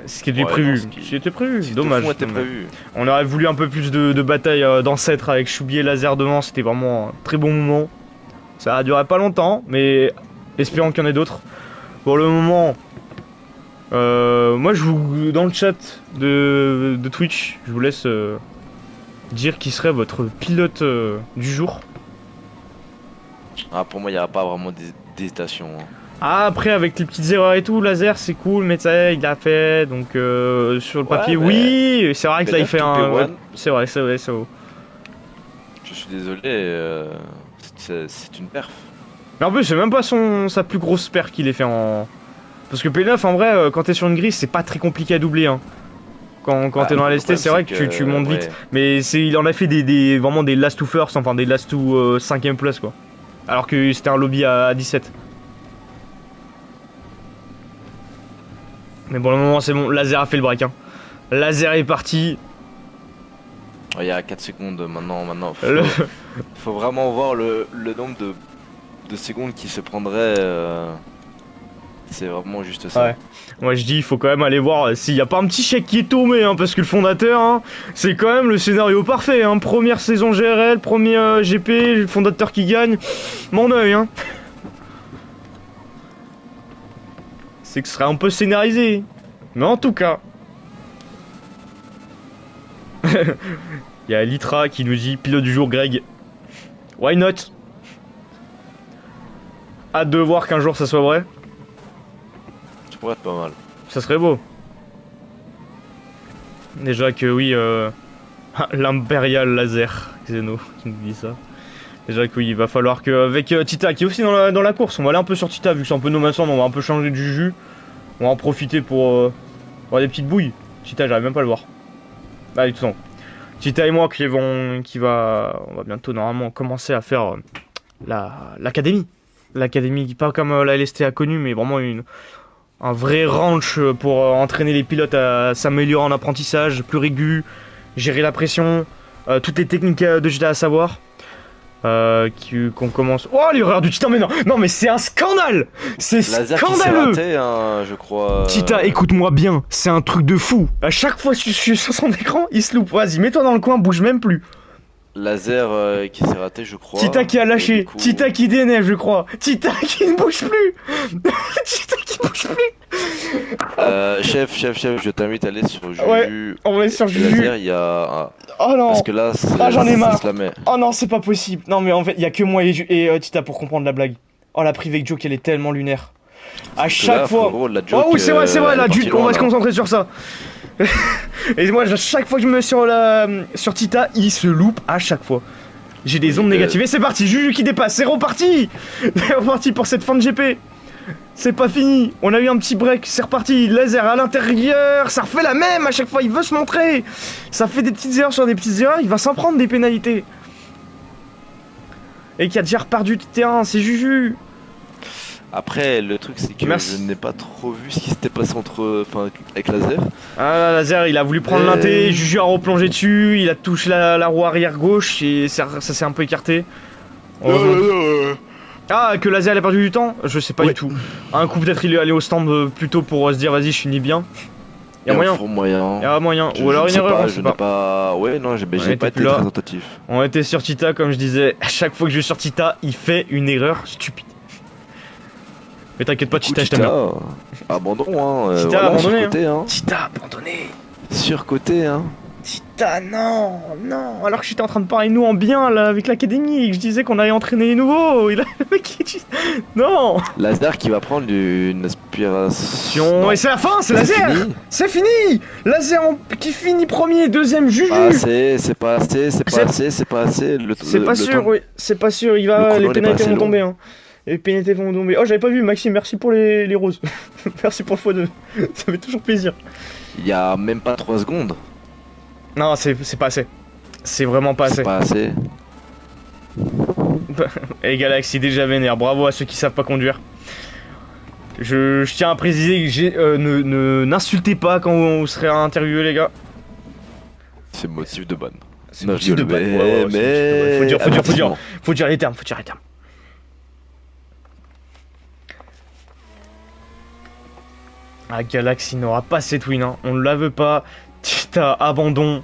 ce qui était Ouais, prévu. non, Ce qui était prévu, Ce qui, au dommage. fond, était dommage. prévu. On aurait voulu un peu plus de bataille d'ancêtres avec Choubi et Laser devant, c'était vraiment un très bon moment. Ça a duré pas longtemps, mais espérons qu'il y en ait d'autres. Pour le moment, moi je vous dans le chat de Twitch, je vous laisse dire qui serait votre pilote du jour. Ah, pour moi, il n'y a pas vraiment d'hésitation. Hein. Ah, après avec les petites erreurs et tout, Laser c'est cool, mais tu sais, il l'a fait, donc sur le Ouais, papier, mais- oui, c'est vrai que mais là il là, fait tout un. P1. Ouais, c'est vrai, c'est vrai, c'est vrai. Je suis désolé, c'est une perf. Mais en plus, c'est même pas sa plus grosse perf qu'il ait fait en. Parce que P9, en vrai, quand t'es sur une grille, c'est pas très compliqué à doubler. Hein. Quand Bah, t'es dans la le LST, problème, c'est vrai que tu montes vite. ouais. Mais il en a fait vraiment des last to first, enfin des last to 5ème place quoi. Alors que c'était un lobby à 17. Mais pour le moment, c'est bon. Laser a fait le break. Hein. Laser est parti. Il y a 4 secondes maintenant. Le- Faut vraiment voir le nombre de secondes qui se prendrait. C'est vraiment juste ça. Ouais. Moi je dis, il faut quand même aller voir s'il n'y a pas un petit chèque qui est tombé, hein, parce que le fondateur, hein, c'est quand même le scénario parfait. Hein. Première saison GRL, premier GP, le fondateur qui gagne. Mon œil, hein. C'est que ce serait un peu scénarisé. Mais en tout cas. Il y a Litra qui nous dit pilote du jour Greg. Why not? Hâte de voir qu'un jour ça soit vrai. Ça pourrait être pas mal. Ça serait beau. Déjà que oui, l'Imperial Laser, Xeno, qui nous dit ça. Déjà qu'il va falloir qu'avec Tita qui est aussi dans la course, on va aller un peu sur Tita vu que c'est un peu nos maçons, on va un peu changer de Juju. On va en profiter pour avoir des petites bouilles. Tita, j'arrive même pas à le voir. Allez, tout le temps. Tita et moi on va bientôt normalement commencer à faire l'académie. L'académie, pas comme la LST a connu, mais vraiment un vrai ranch pour entraîner les pilotes à s'améliorer en apprentissage, plus régu, gérer la pression, toutes les techniques de GTA à savoir. Qu'on commence. Oh, l'erreur du Tita, mais non, mais c'est un scandale! C'est Laser scandaleux! qui s'est raté, hein, je crois. Tita, écoute-moi bien, c'est un truc de fou. À chaque fois que je suis sur son écran, il se loupe. Vas-y, mets-toi dans le coin, bouge même plus. Laser qui s'est raté, je crois. Tita qui a Et lâché, du coup- Tita qui déneige, je crois. Tita qui ne bouge plus. Tita qui bouge plus. Chef, je t'invite à aller sur Juju. Ouais, on va aller sur Juju. Laser, il y a. Oh non. Parce que là, J'en ai marre. se la met. Oh non, c'est pas possible. Non, mais en fait, il y a que moi et Tita pour comprendre la blague. Oh, la privée joke, elle est tellement lunaire. À Parce que chaque là, fois. frérot, la joke, Oh oui, c'est vrai, elle là, est partie on loin, va se là. concentrer sur ça. Et moi, chaque fois que je me mets sur Tita, il se loupe à chaque fois. J'ai des ondes négatives. Et c'est parti, Juju qui dépasse, c'est reparti. C'est reparti pour cette fin de GP. C'est pas fini, on a eu un petit break, c'est reparti, Laser à l'intérieur, ça refait la même à chaque fois, il veut se montrer. Ça fait des petites erreurs sur des petites erreurs, il va s'en prendre des pénalités. Et qui a déjà reperdu du terrain, c'est Juju. Après, le truc, c'est que Merci. je n'ai pas trop vu ce qui s'était passé avec Laser. Ah, Laser, il a voulu prendre l'inté, Juju a replongé dessus, il a touché la roue arrière gauche et ça s'est un peu écarté. Heureusement. Ah, que Laser il a perdu du temps? Je sais pas du tout. Un coup, peut-être il est allé au stand plutôt pour se dire, vas-y, je finis bien. Y'a moyen. moyen. Y'a moyen. Je Ou alors ne une sais erreur, pas, on je sait n'ai pas. pas. Ouais, non, j'ai On pas était été plus là. très attentif. On était sur Tita, comme je disais. À chaque fois que je vais sur Tita, il fait une erreur stupide. Mais t'inquiète pas, Tita, je t'aime bien. Abandon, hein. Tita Voilà, abandonné, surcoté, hein. Tita, abandonné. Surcoté, hein. Tita, non. Alors que j'étais en train de parler nous en bien là avec l'académie et que je disais qu'on allait entraîner les nouveaux. Le mec qui dit non. Laser qui va prendre une aspiration. Non. Et c'est la fin, c'est Laser. Fini. C'est fini. Laser qui finit premier, deuxième, Juju. C'est pas assez. C'est pas sûr, oui. C'est pas sûr. Le chrono Les n'est pas pénalités assez vont long. tomber. Hein. Les pénalités vont tomber. Oh, j'avais pas vu, Maxime. Merci pour les roses. Merci pour le x2. Ça fait toujours plaisir. Il y a même pas 3 secondes. Non, c'est pas assez. C'est vraiment pas assez. C'est pas assez. Et Galaxy déjà vénère. Bravo à ceux qui savent pas conduire. Je tiens à préciser que n'insultez pas quand vous serez interviewé, les gars. C'est motif de ban. C'est Non, motif je de rigole, ban. Ouais, mais. Faut dire avertissement. Faut dire les termes. Ah, Galaxy n'aura pas cette win, hein. On ne la veut pas. Tita, abandon.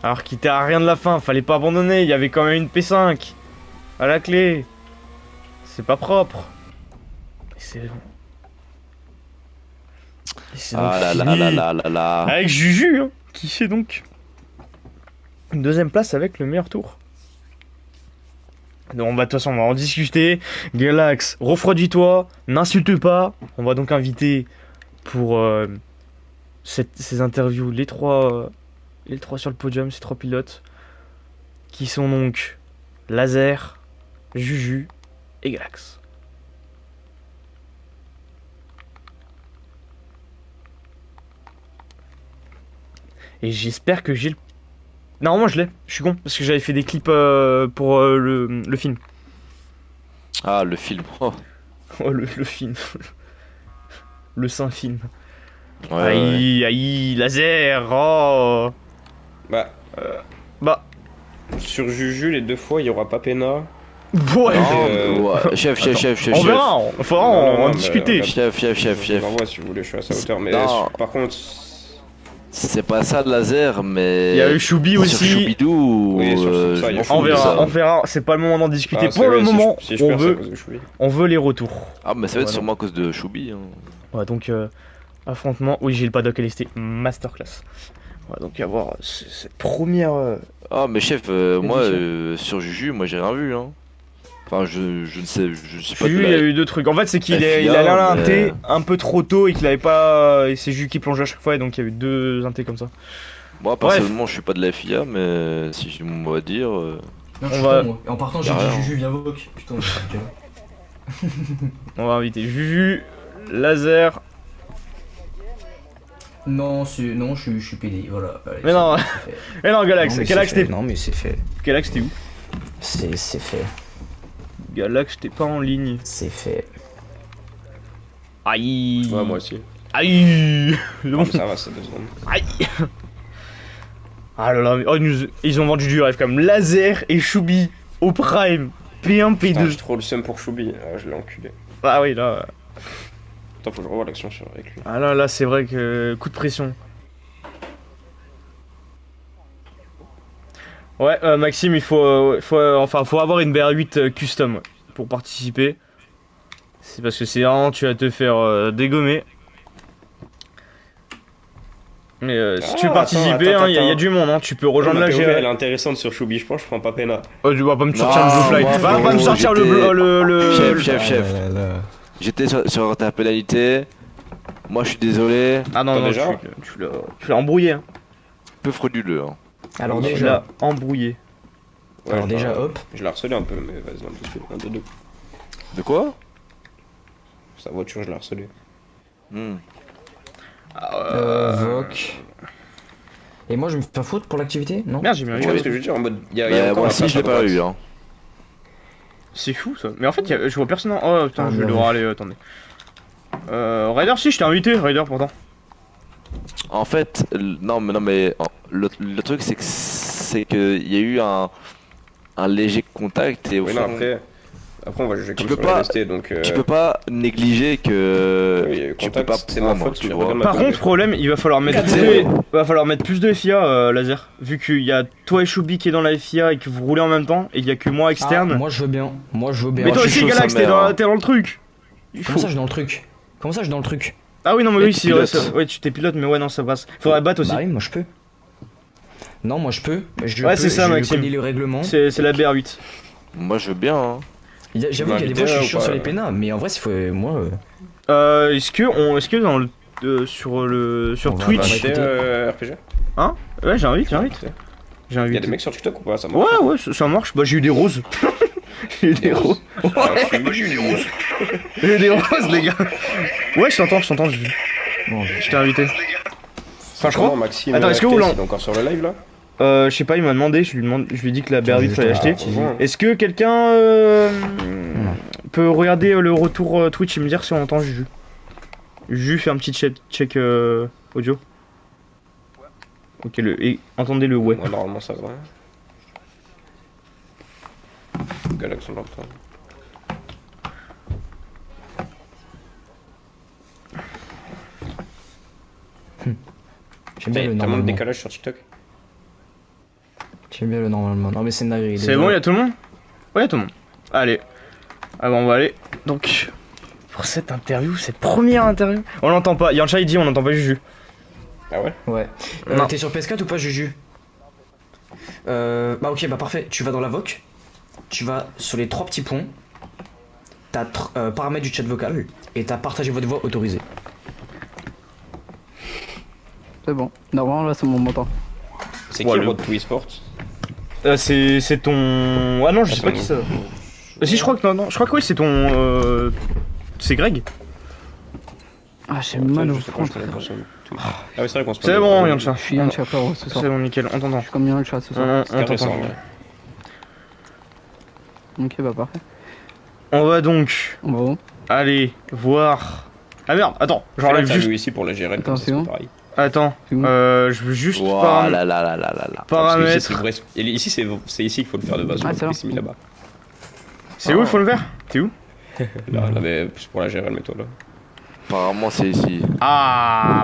Alors qu'il était à rien de la fin, fallait pas abandonner, il y avait quand même une P5 à la clé. C'est pas propre. Et c'est donc Ah là là fini. là là là là. Avec Juju, hein, qui fait donc une deuxième place avec le meilleur tour. Donc de toute façon on va en discuter. Galax, refroidis-toi, n'insulte pas. On va donc inviter pour ces interviews les trois sur le podium, ces trois pilotes qui sont donc Laser, Juju et Galax. Et j'espère que j'ai le... Normalement je l'ai, je suis con, parce que j'avais fait des clips pour le film. Ah, le film. Oh. Oh le film. Le saint film. Ouais, ouais. Aïe, Laser, oh. Bah, Sur Juju, les deux fois, il y aura pas Pena. ouais. Non, ouais. Chef. On verra, on faudra en mais discuter. regarde, Chef. Je vous l'envoie si vous voulez, je suis à sa hauteur. Mais Non. par contre, C'est pas ça le laser, mais. Il y a eu Choubi Sur aussi. Choubidou. Oui, sur ça, il y a je m'en On fous de ça. verra, c'est pas le moment d'en discuter. ah, Pour le moment, si je on perds, c'est à veut, cause de Choubi. on veut les retours. Ah, mais ça va être Voilà. sûrement à cause de Choubi. Hein. Ouais, donc affrontement. Oui, j'ai le paddock LST masterclass. Ouais, donc à voir cette première. Ah, mais chef, moi, Édition. sur Juju, moi j'ai rien vu. Hein. Enfin, je ne sais, je suis pas Juju, de il y a la... eu deux trucs. En fait, c'est qu'il FIA, il allait à mais- l'inté un peu trop tôt et qu'il avait pas. Et c'est Juju qui plongeait à chaque fois, et donc il y a eu deux intés comme ça. Moi, personnellement, je suis pas de la FIA, mais si j'ai mon mot à dire. Non, je On suis va- pas, moi. Et en partant, j'ai Y'a dit rien. Juju, viens Vogue. Putain, je suis On va inviter Juju, Laser. Non, je suis PD, voilà. Allez, Mais c'est non. bon, c'est fait. Eh non, Galax, Non, mais Galax, c'est fait. t'es. Non, mais c'est fait. Galax, t'es où? C'est fait. Galax, t'es pas en ligne. C'est fait. Aïe. Ouais, moi aussi. Aïe. C'est Non, bon. mais ça va, c'est 2 secondes. Aïe. Ah là là, mais- oh, ils ont vendu du rêve comme Laser et Choubi au Prime. P1, Putain, P2. j'ai trop le seum pour Choubi. Ah, je l'ai enculé. Ah oui, là. Attends, faut que je revoie l'action avec lui. Ah là, là, c'est vrai que coup de pression. Ouais, Maxime, il faut avoir une BR8 custom ouais, pour participer. C'est parce que c'est vraiment, tu vas te faire dégommer. Mais si tu veux Ah, participer, attends, il y a attends. du monde, hein, tu peux rejoindre la Elle est GR. intéressante sur Choubi, je pense que je prends pas Pena. Oh, tu vas pas me sortir Non, le Blue Fly. moi, Va pas me frérot, sortir le j'étais- bleu. Chef. Ah là là. J'étais sur ta pénalité. Moi, je suis désolé. Ah non, Toi, non, déjà tu l'as embrouillé. Hein. Peu frauduleux. Hein. Alors Tu déjà, l'as embrouillé. Ouais, alors je déjà, l'ai- hop. Je l'ai harcelé un peu, mais vas-y, un peu plus. Un, deux, deux. De quoi? Sa voiture, je l'ai harcelé. Hmm. Voc. Et moi, je me fais foutre pour l'activité, non? Merde, j'ai mis un Tu vois huit. ce que je veux dire en mode. Il y a Bah, encore moi un aussi, pass je l'ai à pas droite. eu. Hein. C'est fou ça. Mais en fait, je vois personne. Oh putain, Ah, je vais bien devoir vu. aller. Attendez. Raider, si, je t'ai invité, Raider pourtant. En fait, non, mais le truc, c'est que il y a eu un léger contact et au Oui, fond, non, après, on va juger Tu comme peux sur pas- LST, donc. tu peux pas négliger que Oui, il y a eu tu peux contact, pas c'est ma prendre, faute, tu je vois. regarde Par ma contre, problème, il va falloir mettre plus 4-0. de, plus de FIA, Laser. Vu qu'il y a toi et Choubi qui est dans la FIA et que vous roulez en même temps et il y a que moi externe. Ah, moi, je veux bien. Moi, je veux bien. Mais toi je suis aussi, chaud, Galax, sa t'es mère, hein. dans le truc. Il Comment faut. ça, je suis dans le truc? Comment ça, je suis dans le truc? Ah oui, non, mais Mais oui, t'es si, ouais, pilote. ouais, tu t'es pilote, mais ouais, non, ça passe. Faudrait battre aussi. Bah oui, moi, je peux. Non, moi, je peux. Ouais, c'est ça, je Maxime. connais le règlement. C'est la BR8. Moi, je veux bien. Hein. J'avoue qu'il y a des fois, je suis chiant sur les pénats, mais en vrai, c'est moi. Est-ce que dans le. Sur On va- Twitch. on va- écoutez. RPG Ouais, j'invite. Il y a des mecs sur TikTok ou pas? Ça marche. Ouais, ça marche. Bah, j'ai eu des roses. J'ai eu des roses. Ah, j'ai eu des roses. J'ai eu des roses, les gars. Ouais, je t'entends, Bon, je t'ai invité. Enfin, je Comment crois. Maxime Attends, est-ce que FTS, vous il l'en- est encore sur le live là? Je sais pas, il m'a demandé, je lui ai dit que la BR8 fallait acheter. Ouais. Est-ce que quelqu'un peut regarder le retour Twitch et me dire si on entend Juju? Juju, fais un petit check audio. Ok, entendez le ouais. Ouais, normalement ça va. Galax, on l'entend. j'aime bien le T'as moins de normalement. décalage sur TikTok? J'aime bien le normalement. Non, mais c'est navré. C'est bon, il y a tout le monde? Ouais, y a tout le monde. Allez. Ah bon, on va aller. Donc, pour cette interview, cette première interview. On l'entend pas. Yancha, il dit on n'entend pas Juju. Ah ouais? Ouais. Non. T'es sur PS4 ou pas, Juju? Bah ok, bah parfait. Tu vas dans la VOC. Tu vas sur les 3 petits points. T'as paramètres du chat vocal. Et t'as partagé votre voix autorisée. C'est bon. Normalement, là, c'est mon montant. C'est Ouais, qui le- le mode Wii Sports? C'est ton. Ah non, je sais pas qui ça. Si, je crois que non, je crois que oui, c'est ton. C'est Greg. Ah, j'ai mal au Je sais pas, front. je connais pas son Twitch. Ah oui, c'est vrai qu'on se C'est parle bon, de- Yancha. Je suis un chat frérot ce soir. C'est bon, nickel, on t'entend. Je suis comme un chat ce soir. On C'est intéressant, t'entend. ouais. Ok, bah parfait. On va donc Bon, aller voir. Ah merde, attends, j'enlève Fais juste. l'interview ici pour le GRL, comme ça, Attention. c'est pareil. Attends, c'est où? je veux juste Ouah, là, là, là, là, là, là. Parce que ici, c'est paramètres. vrai. Et ici, c'est ici qu'il faut le faire de base. Ah, je c'est crois que là. là-bas. C'est où il faut le faire? T'es où? Là, mais c'est pour la GRL, mets-toi là. Apparemment, c'est ici. Ah,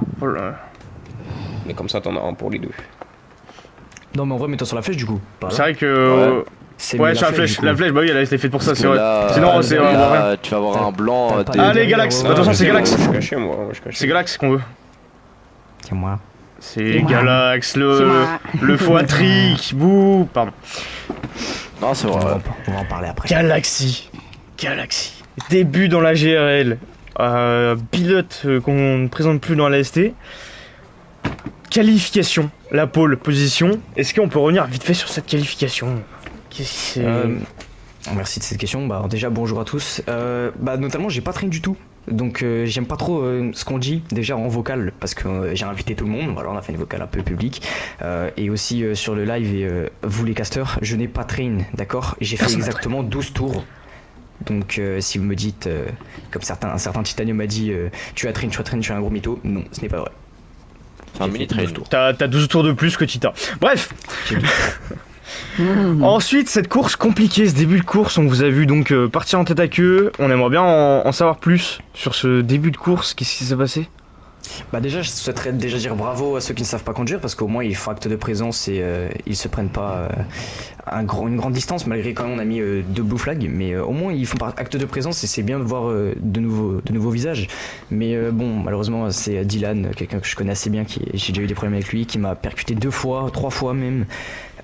Mais comme ça, t'en as un pour les deux. Non, mais en vrai, mets-toi sur la flèche du coup. Pas là. c'est vrai que. C'est Ouais, mieux sur la flèche, du coup. bah oui, elle a été faite pour ça, Parce c'est que vrai. là, Sinon, c'est là, rien. tu vas avoir un blanc. T'as pas- t'es- Allez, Galax, Ouais, attention, Je c'est sais, Galax. moi, je suis caché, moi. Je suis caché. C'est Galax qu'on veut. C'est moi. C'est Galax, C'est le moi. foitrique, bouh, pardon. Non, c'est On vrai. va en parler après. Galaxy. Début dans la GRL. Pilote qu'on ne présente plus dans la ST. Qualification, la pole position. Est-ce qu'on peut revenir vite fait sur cette qualification Qu'est-ce qui s'est... Merci de cette question. Bah, déjà, bonjour à tous. Notamment, j'ai pas train du tout. Donc, j'aime pas trop ce qu'on dit déjà en vocal parce que j'ai invité tout le monde. Voilà, on a fait une vocale un peu publique. Et aussi sur le live, et vous les casteurs, je n'ai pas train, d'accord? J'ai fait exactement 12 tours. Donc, si vous me dites, comme un certain Titanium m'a dit, tu as train, tu es un gros mytho, non, ce n'est pas vrai. C'est un J'ai mini fait train. 12 tours. T'as 12 tours de plus que Tita. Bref. J'ai 12 Mmh. Ensuite, cette course compliquée, ce début de course, on vous a vu donc partir en tête à queue. On aimerait bien en savoir plus sur ce début de course. Qu'est-ce qui s'est passé? Bah déjà, je souhaiterais déjà dire bravo à ceux qui ne savent pas conduire parce qu'au moins ils font acte de présence et ils se prennent pas une grande distance malgré quand même on a mis 2 blue flags, mais au moins ils font acte de présence et c'est bien de voir de nouveaux visages. Mais bon, malheureusement c'est Dylan, quelqu'un que je connais assez bien, j'ai déjà eu des problèmes avec lui, qui m'a percuté 2 fois, 3 fois même.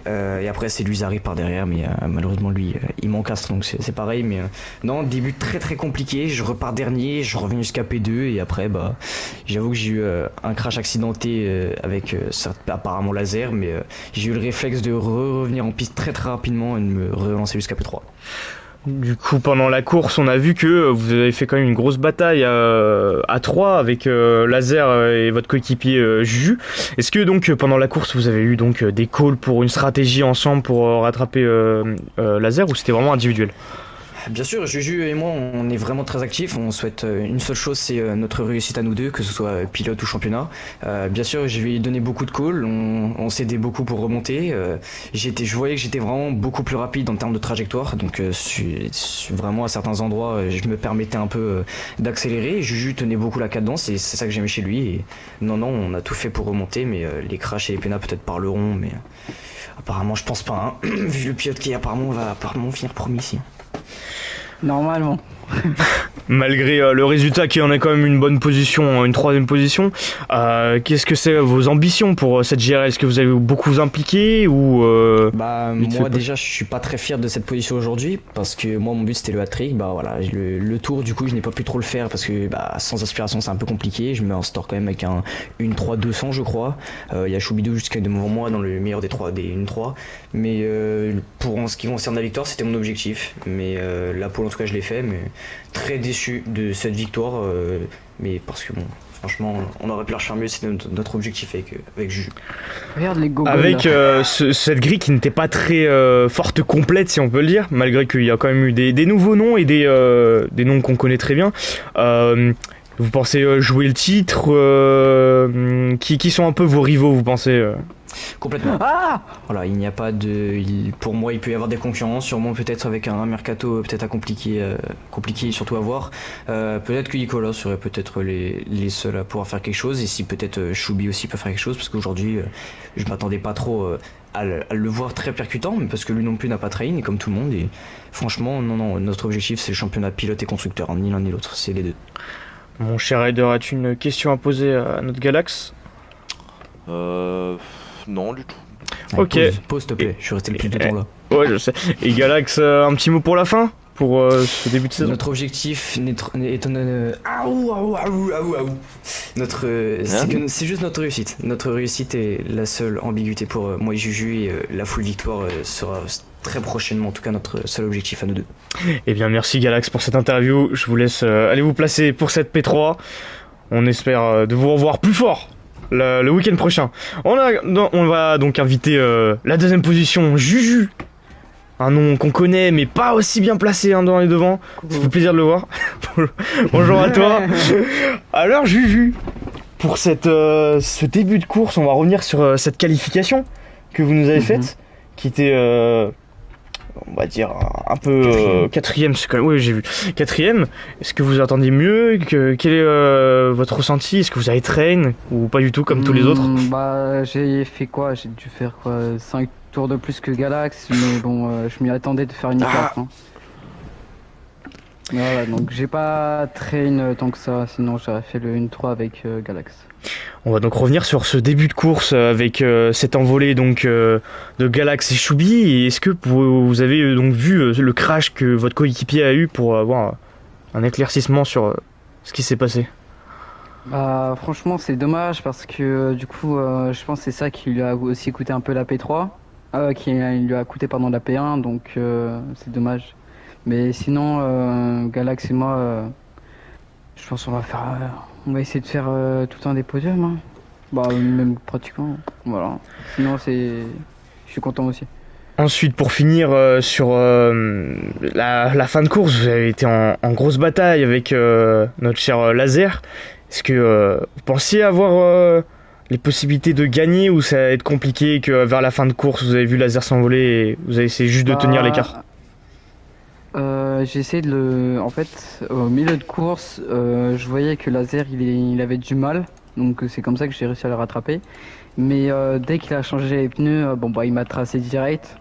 Et après c'est Luisari par derrière, mais malheureusement lui il m'encasse, donc c'est pareil. Mais non, début très très compliqué, je repars dernier, je reviens jusqu'à P2 et après bah j'avoue que j'ai eu un crash accidenté avec apparemment laser, mais j'ai eu le réflexe de revenir en piste très très rapidement et de me relancer jusqu'à P3. Du coup, pendant la course, on a vu que vous avez fait quand même une grosse bataille à 3 avec Laser et votre coéquipier Juju. Est-ce que donc pendant la course, vous avez eu donc des calls pour une stratégie ensemble pour rattraper Laser, ou c'était vraiment individuel? Bien sûr, Juju et moi, on est vraiment très actifs. On souhaite une seule chose, c'est notre réussite à nous deux, que ce soit pilote ou championnat. Bien sûr, je lui ai donné beaucoup de calls. On s'aidait beaucoup pour remonter. Je voyais que j'étais vraiment beaucoup plus rapide en termes de trajectoire. Donc, vraiment à certains endroits, je me permettais un peu d'accélérer. Juju tenait beaucoup la cadence et c'est ça que j'aimais chez lui. Et non, on a tout fait pour remonter, mais les crashs et les pénats peut-être parleront, mais apparemment, je pense pas. Hein. Vu le pilote qui apparemment va finir premier ici. Normalement. Malgré le résultat qui en est quand même une bonne position, une 3e position, qu'est-ce que c'est vos ambitions pour cette GRL? Est-ce que vous avez beaucoup vous impliqué ou moi déjà je suis pas très fier de cette position aujourd'hui parce que moi mon but c'était le hat-trick. Bah voilà, le tour du coup je n'ai pas pu trop le faire parce que sans aspiration c'est un peu compliqué. Je mets un score quand même avec une 3-200 je crois. Il y a Choubidou jusqu'à devant moi dans le meilleur des 1-3. Mais en ce qui concerne la victoire c'était mon objectif. Mais la pole en tout cas je l'ai fait, mais très déçu de cette victoire, mais parce que bon, franchement, on aurait pu la refaire mieux, c'était notre objectif avec Juju. Regarde les gogoles. avec cette grille qui n'était pas très forte, complète si on peut le dire, malgré qu'il y a quand même eu des nouveaux noms et des noms qu'on connaît très bien. Vous pensez jouer le titre, qui sont un peu vos rivaux, vous pensez Complètement. Ah Voilà, il n'y a pas de. Pour moi, il peut y avoir des concurrents, sûrement peut-être avec un mercato peut-être à compliqué surtout à voir. Peut-être que Nicolas serait peut-être les seuls à pouvoir faire quelque chose, et si peut-être Choubi aussi peut faire quelque chose, parce qu'aujourd'hui, je m'attendais pas trop à le voir très percutant, mais parce que lui non plus n'a pas train, comme tout le monde, et franchement, non, notre objectif c'est le championnat pilote et constructeur, hein, ni l'un ni l'autre, c'est les deux. Mon cher Raider, as-tu une question à poser à notre Galax? Non, du tout. Allez, Ok. pause s'il te plaît, je suis resté le plus de temps là. Ouais, je sais. Et Galax, un petit mot pour la fin, pour ce début de saison? Notre objectif est c'est juste notre réussite. Notre réussite est la seule ambiguïté pour moi et Juju, et la full victoire sera très prochainement, en tout cas notre seul objectif à nous deux. Eh bien, merci Galax pour cette interview. Je vous laisse aller vous placer pour cette P3. On espère de vous revoir plus fort le week-end prochain. On va donc inviter la 2e position, Juju. Un nom qu'on connaît, mais pas aussi bien placé dans les devants. Ça fait plaisir de le voir. Bonjour à toi. Alors Juju, pour ce début de course, on va revenir sur cette qualification que vous nous avez faite, qui était, on va dire, un peu 4e. Oui, j'ai vu 4e. Est-ce que vous attendiez mieux? Quel est votre ressenti? Est-ce que vous avez train ou pas du tout comme tous les autres? Bah, j'ai fait quoi? J'ai dû faire quoi, 5 tours de plus que Galax, mais bon, je m'y attendais de faire une 4. Hein. Voilà, donc j'ai pas train tant que ça, sinon j'aurais fait le 1-3 avec Galax. On va donc revenir sur ce début de course avec cette envolée donc de Galax et Choubi. Et est-ce que vous avez donc vu le crash que votre coéquipier a eu pour avoir un éclaircissement sur ce qui s'est passé? Bah franchement c'est dommage parce que du coup je pense que c'est ça qui lui a aussi coûté un peu la P3. il lui a coûté pendant la P1, donc c'est dommage. Mais sinon, Galax et moi, je pense on va essayer de faire tout le temps des podiums. Hein. Bah, même pratiquement. Voilà. Sinon, je suis content aussi. Ensuite, pour finir sur la fin de course, vous avez été en grosse bataille avec notre cher Laser. Est-ce que vous pensiez avoir les possibilités de gagner ou ça va être compliqué que vers la fin de course, vous avez vu Laser s'envoler et vous avez essayé juste de tenir l'écart? J'ai essayé En fait, au milieu de course, je voyais que Laser, il avait du mal. Donc c'est comme ça que j'ai réussi à le rattraper. Mais dès qu'il a changé les pneus, il m'a tracé direct.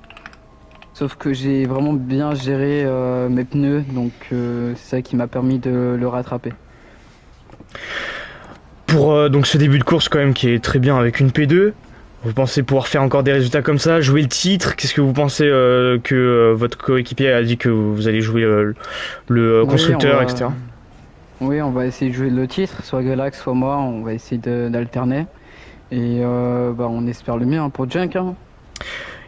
Sauf que j'ai vraiment bien géré mes pneus, donc c'est ça qui m'a permis de le rattraper. Pour donc ce début de course quand même qui est très bien avec une P2, vous pensez pouvoir faire encore des résultats comme ça, jouer le titre? Qu'est-ce que vous pensez que votre coéquipier a dit que vous allez jouer le constructeur, etc. Oui, on va essayer de jouer le titre, soit Galax, soit moi, on va essayer d'alterner. Et on espère le mieux hein, pour Junk. Hein.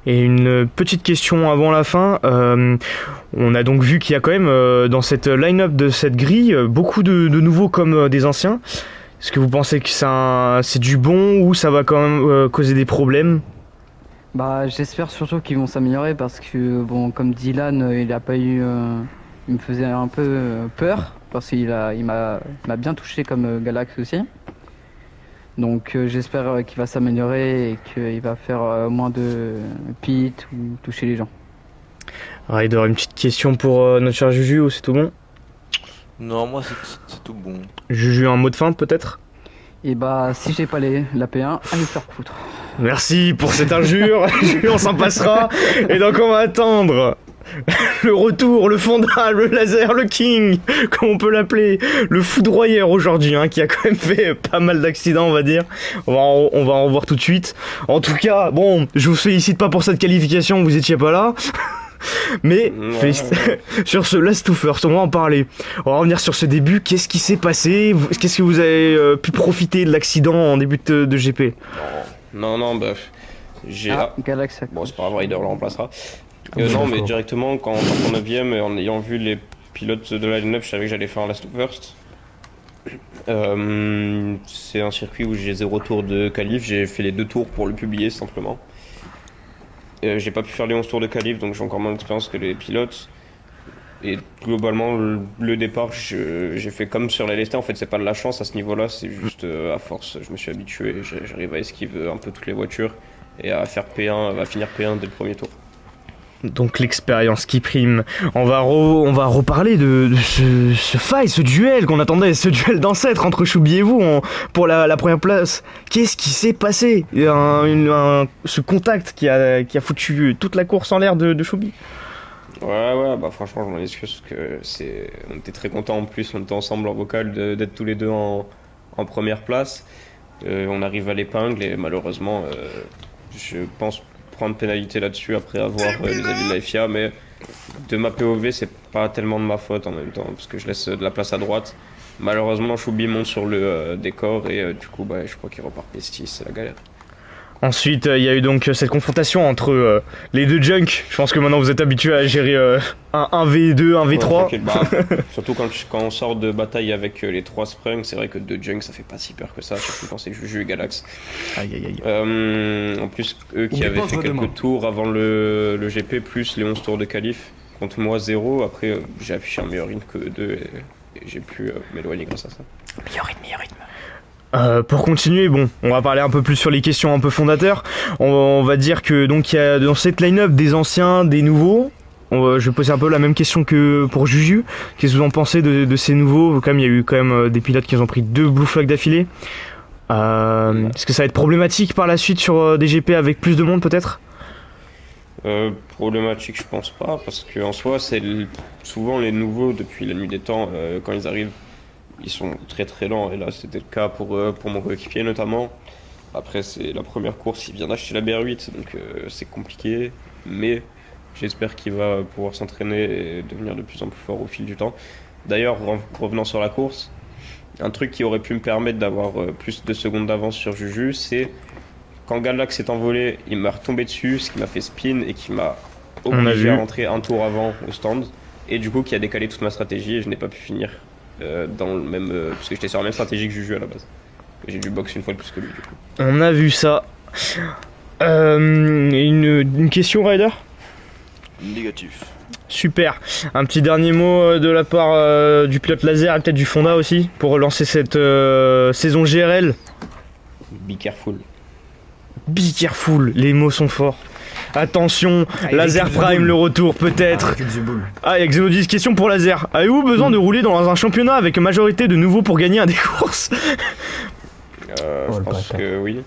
Et une petite question avant la fin. On a donc vu qu'il y a quand même dans cette line-up de cette grille beaucoup de nouveaux comme des anciens. Est-ce que vous pensez que c'est du bon ou ça va quand même causer des problèmes? J'espère surtout qu'ils vont s'améliorer parce que comme Dylan, il a pas eu, il me faisait un peu peur parce il m'a bien touché comme Galax aussi. Donc j'espère qu'il va s'améliorer et qu'il va faire moins de pit ou toucher les gens. Ryder, une petite question pour notre cher Juju ou c'est tout bon? Non, moi c'est tout bon. Juju, un mot de fin peut-être? Et si j'ai pas la P1, allez faire foutre. Merci pour cette injure, on s'en passera. Et donc on va attendre le retour, le Fonda, le Laser, le King, comme on peut l'appeler, le foudroyeur aujourd'hui, hein, qui a quand même fait pas mal d'accidents, on va dire. On va en voir tout de suite. En tout cas, je vous félicite pas pour cette qualification, vous étiez pas là. Mais sur ce Last to First, on va en parler. On va revenir sur ce début. Qu'est-ce qui s'est passé? Qu'est-ce que vous avez pu profiter de l'accident en début de GP? Non, Galax. Bon, c'est pas grave, Ryder le remplacera. Non, mais directement, quand on part en 9ème, en ayant vu les pilotes de la line-up, je savais que j'allais faire un Last to First. C'est un circuit où j'ai 0 tour de qualif. J'ai fait les 2 tours pour le publier simplement. J'ai pas pu faire les 11 tours de qualif, donc j'ai encore moins d'expérience que les pilotes. Et globalement, le départ, j'ai fait comme sur la LST. En fait, c'est pas de la chance à ce niveau-là, c'est juste à force. Je me suis habitué, j'arrive à esquiver un peu toutes les voitures et à finir P1 dès le premier tour. Donc l'expérience qui prime. On va reparler de ce fight, ce duel qu'on attendait, ce duel d'ancêtres entre Choubi et vous pour la première place. Qu'est-ce qui s'est passé? Ce contact qui a foutu toute la course en l'air de Choubi. Ouais, franchement, je m'en excuse parce que on était très contents en plus, on était ensemble en vocal d'être tous les deux en première place. On arrive à l'épingle et malheureusement, je pense prendre pénalité là-dessus après avoir les avis de la FIA, mais de ma POV, c'est pas tellement de ma faute en même temps parce que je laisse de la place à droite. Malheureusement, Choubi monte sur le décor et du coup, je crois qu'il repart P6, c'est la galère. Ensuite, il y a eu donc cette confrontation entre les deux junks. Je pense que maintenant vous êtes habitués à gérer un 1v2, un V3. Ouais, surtout quand on sort de bataille avec les 3 springs, c'est vrai que 2 junks ça fait pas si peur que ça, surtout quand c'est Juju et Galax. Aïe. En plus, eux qui avaient fait quelques tours avant le GP, plus les 11 tours de qualif, contre moi 0. Après, j'ai affiché un meilleur rythme que 2 et j'ai pu m'éloigner grâce à ça. Meilleur rythme. Pour continuer, on va parler un peu plus sur les questions un peu fondateurs. On va dire que donc il y a dans cette line-up des anciens, des nouveaux. Je vais poser un peu la même question que pour Juju. Qu'est-ce que vous en pensez de ces nouveaux? Comme il y a eu quand même des pilotes qui ont pris 2 Blue Flags d'affilée. Est-ce que ça va être problématique par la suite sur des GP avec plus de monde peut-être? Problématique, je pense pas, parce qu'en soi, c'est souvent les nouveaux depuis la nuit des temps, quand ils arrivent. Ils sont très très lents et là c'était le cas pour mon coéquipier notamment. Après c'est la première course, il vient d'acheter la BR8 donc c'est compliqué, mais j'espère qu'il va pouvoir s'entraîner et devenir de plus en plus fort au fil du temps. D'ailleurs, revenant sur la course, un truc qui aurait pu me permettre d'avoir plus de secondes d'avance sur Juju, c'est Quand Galax s'est envolé, il m'a retombé dessus, ce qui m'a fait spin et qui m'a On a obligé vu. à rentrer un tour avant au stand. Et du coup, qui a décalé toute ma stratégie et je n'ai pas pu finir dans le même. Parce que j'étais sur la même stratégie que Juju à la base. J'ai dû box une fois de plus que lui, du coup. On a vu ça. Une question, Ryder? Négatif. Super. Un petit dernier mot de la part du pilote laser et peut-être du Fonda aussi pour lancer cette saison GRL. Be careful. Be careful, les mots sont forts. Attention, il Laser récupère Prime Bull. le retour peut-être. Recule the bull. Ah, et Xenodis, question pour Laser. Avez-vous besoin de rouler dans un championnat avec majorité de nouveaux pour gagner un des courses? Je pense que oui.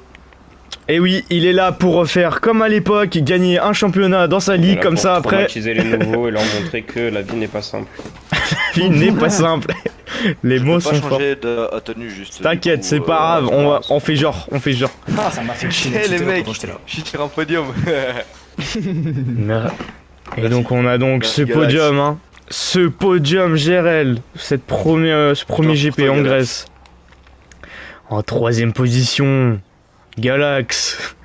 Et oui, il est là pour refaire comme à l'époque, gagner un championnat dans sa ligue, Voilà, comme pour ça après. traumatiser les nouveaux et leur montrer que la vie n'est pas simple. Il n'est pas simple. Les Je mots peux sont pas forts. changer de tenue juste. T'inquiète, c'est pas grave, on fait genre, on fait genre. Ah, ça m'a fait chier Eh les mecs, quand j'étais là. je suis sur un podium. Et donc on a donc Merci, ce Galax. podium, hein. Ce podium GRL, ce premier Attends, GP pourquoi en Galax Grèce. En troisième position, Galax,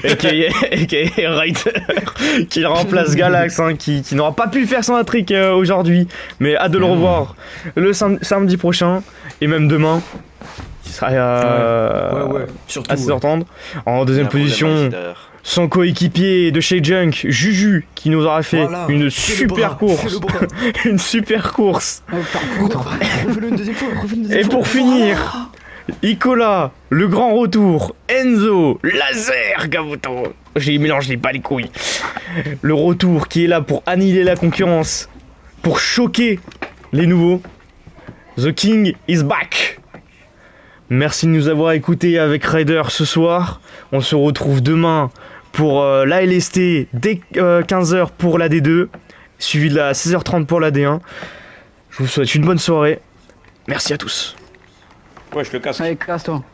aka Ryder, qui remplace Galax, hein, qui n'aura pas pu faire son hat-trick aujourd'hui, mais hâte de le revoir le samedi prochain, et même demain, qui sera Surtout. à 16h30. En deuxième Il y a un problème position, ici derrière. son coéquipier de chez Junk, Juju, qui nous aura fait Voilà, une fais le super bras, course. fais le bras. Une super course. Refais-le une deuxième fois, refais-le une deuxième Et fois. pour finir, Icola, le grand retour, Enzo, Laser, Gavuto. J'ai mélangé pas les couilles. Le retour qui est là pour annihiler la concurrence, pour choquer les nouveaux. The King is back. Merci de nous avoir écoutés avec Ryder ce soir. On se retrouve demain pour la LST dès 15h pour la D2, suivi de la 16h30 pour la D1. Je vous souhaite une bonne soirée. Merci à tous. Ouais, je le casse. Allez, casse-toi.